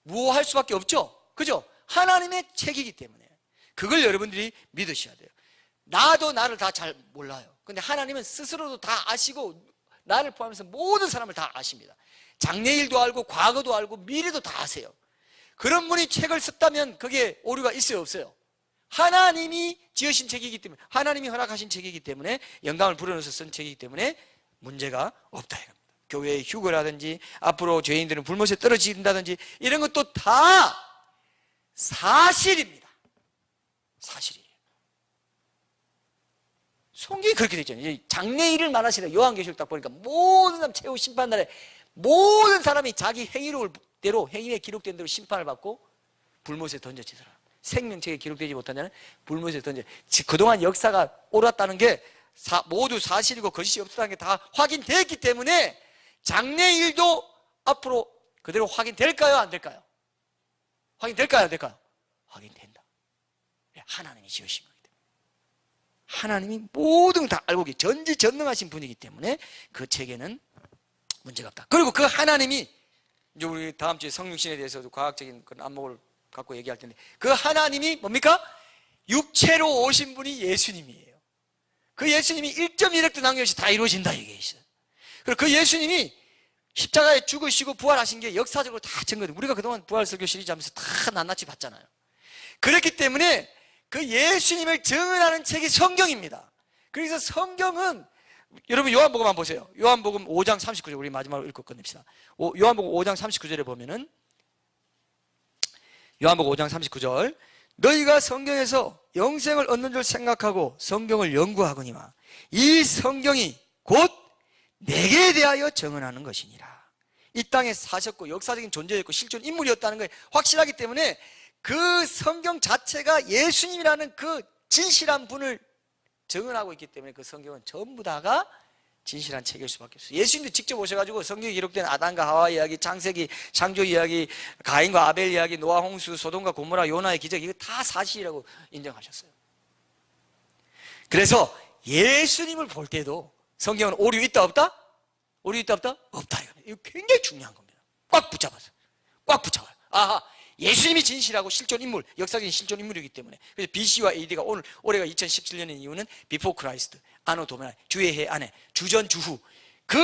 무효할 수밖에 없죠. 그죠? 하나님의 책이기 때문에 그걸 여러분들이 믿으셔야 돼요. 나도 나를 다 잘 몰라요. 근데 하나님은 스스로도 다 아시고 나를 포함해서 모든 사람을 다 아십니다. 장래일도 알고 과거도 알고 미래도 다 아세요. 그런 분이 책을 썼다면 그게 오류가 있어요, 없어요? 하나님이 지으신 책이기 때문에, 하나님이 허락하신 책이기 때문에, 영감을 불어넣어서 쓴 책이기 때문에 문제가 없다 이겁니다. 교회의 휴거라든지 앞으로 죄인들은 불못에 떨어진다든지 이런 것도 다 사실입니다. 사실이에요. 성경이 그렇게 되어 있잖아요. 장래일을 말하시는 요한계시록 딱 보니까 모든 사람 최후 심판날에 모든 사람이 자기 행위대로, 행위에 기록된 대로 심판을 받고 불못에 던져지더라. 생명책에 기록되지 못한 자는 불못에 던져. 그동안 역사가 옳았다는 게 모두 사실이고 거짓이 없었다는 게 다 확인되었기 때문에 장래일도 앞으로 그대로 확인될까요? 안 될까요? 확인될까요? 안 될까요? 확인된다. 하나님이 지으신 거기 때문에. 하나님이 모든 다 알고 계시, 전지전능하신 분이기 때문에 그 책에는 문제가 없다. 그리고 그 하나님이, 이제 우리 다음 주에 성육신에 대해서도 과학적인 그런 안목을 갖고 얘기할 텐데, 그 하나님이 뭡니까? 육체로 오신 분이 예수님이에요. 그 예수님이 1.1획도 남김없이 다 이루어진다 이게 있어요. 그리고 그 예수님이 십자가에 죽으시고 부활하신 게 역사적으로 다 증거돼요. 우리가 그동안 부활설교 시리즈 하면서 다 낱낱이 봤잖아요. 그렇기 때문에 그 예수님을 증언하는 책이 성경입니다. 그래서 성경은, 여러분 요한복음 한번 보세요. 요한복음 5장 39절, 우리 마지막으로 읽고 끝냅시다. 요한복음 5장 39절에 보면은, 요한복음 5장 39절, 너희가 성경에서 영생을 얻는 줄 생각하고 성경을 연구하거니와 이 성경이 곧 내게 대하여 증언하는 것이니라. 이 땅에 사셨고 역사적인 존재였고 실존 인물이었다는 것이 확실하기 때문에 그 성경 자체가 예수님이라는 그 진실한 분을 증언하고 있기 때문에 그 성경은 전부 다가 진실한 책일 수밖에 없어요. 예수님도 직접 오셔가지고 성경에 기록된 아담과 하와 이야기, 창세기, 창조 이야기, 가인과 아벨 이야기, 노아 홍수, 소돔과 고모라, 요나의 기적, 이거 다 사실이라고 인정하셨어요. 그래서 예수님을 볼 때도 성경은 오류 있다 없다? 오류 있다 없다? 없다. 이거 굉장히 중요한 겁니다. 꽉 붙잡아서, 꽉 붙잡아요. 아하, 예수님이 진실하고 실존 인물, 역사적인 실존 인물이기 때문에. 그래서 BC와 AD가 올해가 2017년인 이유는 Before Christ, 아노 도메나, 주의 해 안에, 주전 주후. 그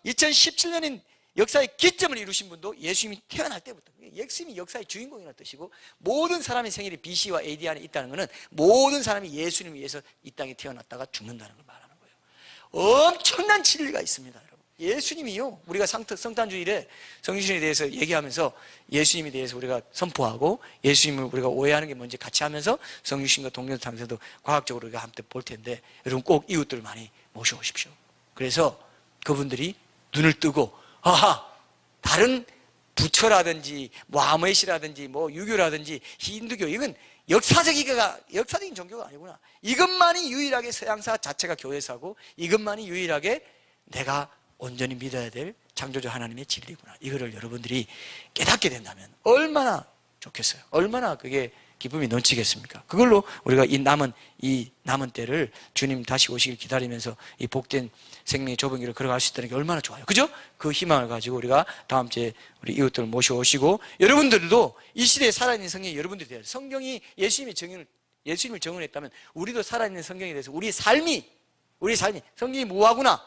2017년인 역사의 기점을 이루신 분도 예수님이 태어날 때부터. 예수님이 역사의 주인공이라는 뜻이고, 모든 사람의 생일이 BC와 AD 안에 있다는 것은 모든 사람이 예수님을 위해서 이 땅에 태어났다가 죽는다는 걸 말하는 거예요. 엄청난 진리가 있습니다, 여러분. 예수님이요. 우리가 성탄주일에 성신에 대해서 얘기하면서 예수님에 대해서 우리가 선포하고 예수님을 우리가 오해하는 게 뭔지 같이 하면서 성신과 동료상에서도 과학적으로 우리가 함께 볼 텐데 여러분 꼭 이웃들 많이 모셔오십시오. 그래서 그분들이 눈을 뜨고 아하 다른 부처라든지 뭐 아모햇이라든지 뭐 유교라든지 힌두교 이건 역사적인 종교가 아니구나. 이것만이 유일하게 서양사 자체가 교회사고 이것만이 유일하게 내가 온전히 믿어야 될 창조주 하나님의 진리구나. 이거를 여러분들이 깨닫게 된다면 얼마나 좋겠어요. 얼마나 그게 기쁨이 넘치겠습니까? 그걸로 우리가 이 남은 때를 주님 다시 오시길 기다리면서 이 복된 생명의 좁은 길을 걸어갈 수 있다는 게 얼마나 좋아요. 그죠? 그 희망을 가지고 우리가 다음 주에 우리 이웃들을 모셔오시고 여러분들도 이 시대에 살아있는 성경이 여러분들이 돼야 돼요. 성경이 예수님을 정언했다면 우리도 살아있는 성경에 대해서 우리의 삶이 성경이 무하구나.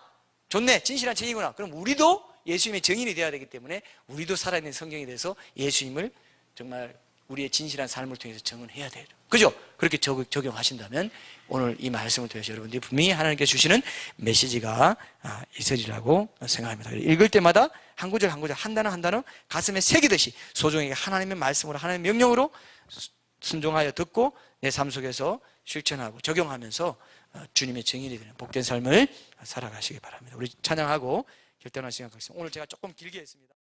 좋네. 진실한 책이구나. 그럼 우리도 예수님의 증인이 되어야 되기 때문에 우리도 살아있는 성경에 대해서 예수님을 정말 우리의 진실한 삶을 통해서 증언해야 돼요. 그죠? 그렇게 적용하신다면 오늘 이 말씀을 통해서 여러분들이 분명히 하나님께 주시는 메시지가 있으리라고 생각합니다. 읽을 때마다 한 구절 한 구절 한 단어 가슴에 새기듯이 소중하게 하나님의 말씀으로 하나님의 명령으로 순종하여 듣고 내 삶 속에서 실천하고 적용하면서 주님의 증인이 되는 복된 삶을 살아가시기 바랍니다. 우리 찬양하고 결단할 시간 갖겠습니다. 오늘 제가 조금 길게 했습니다.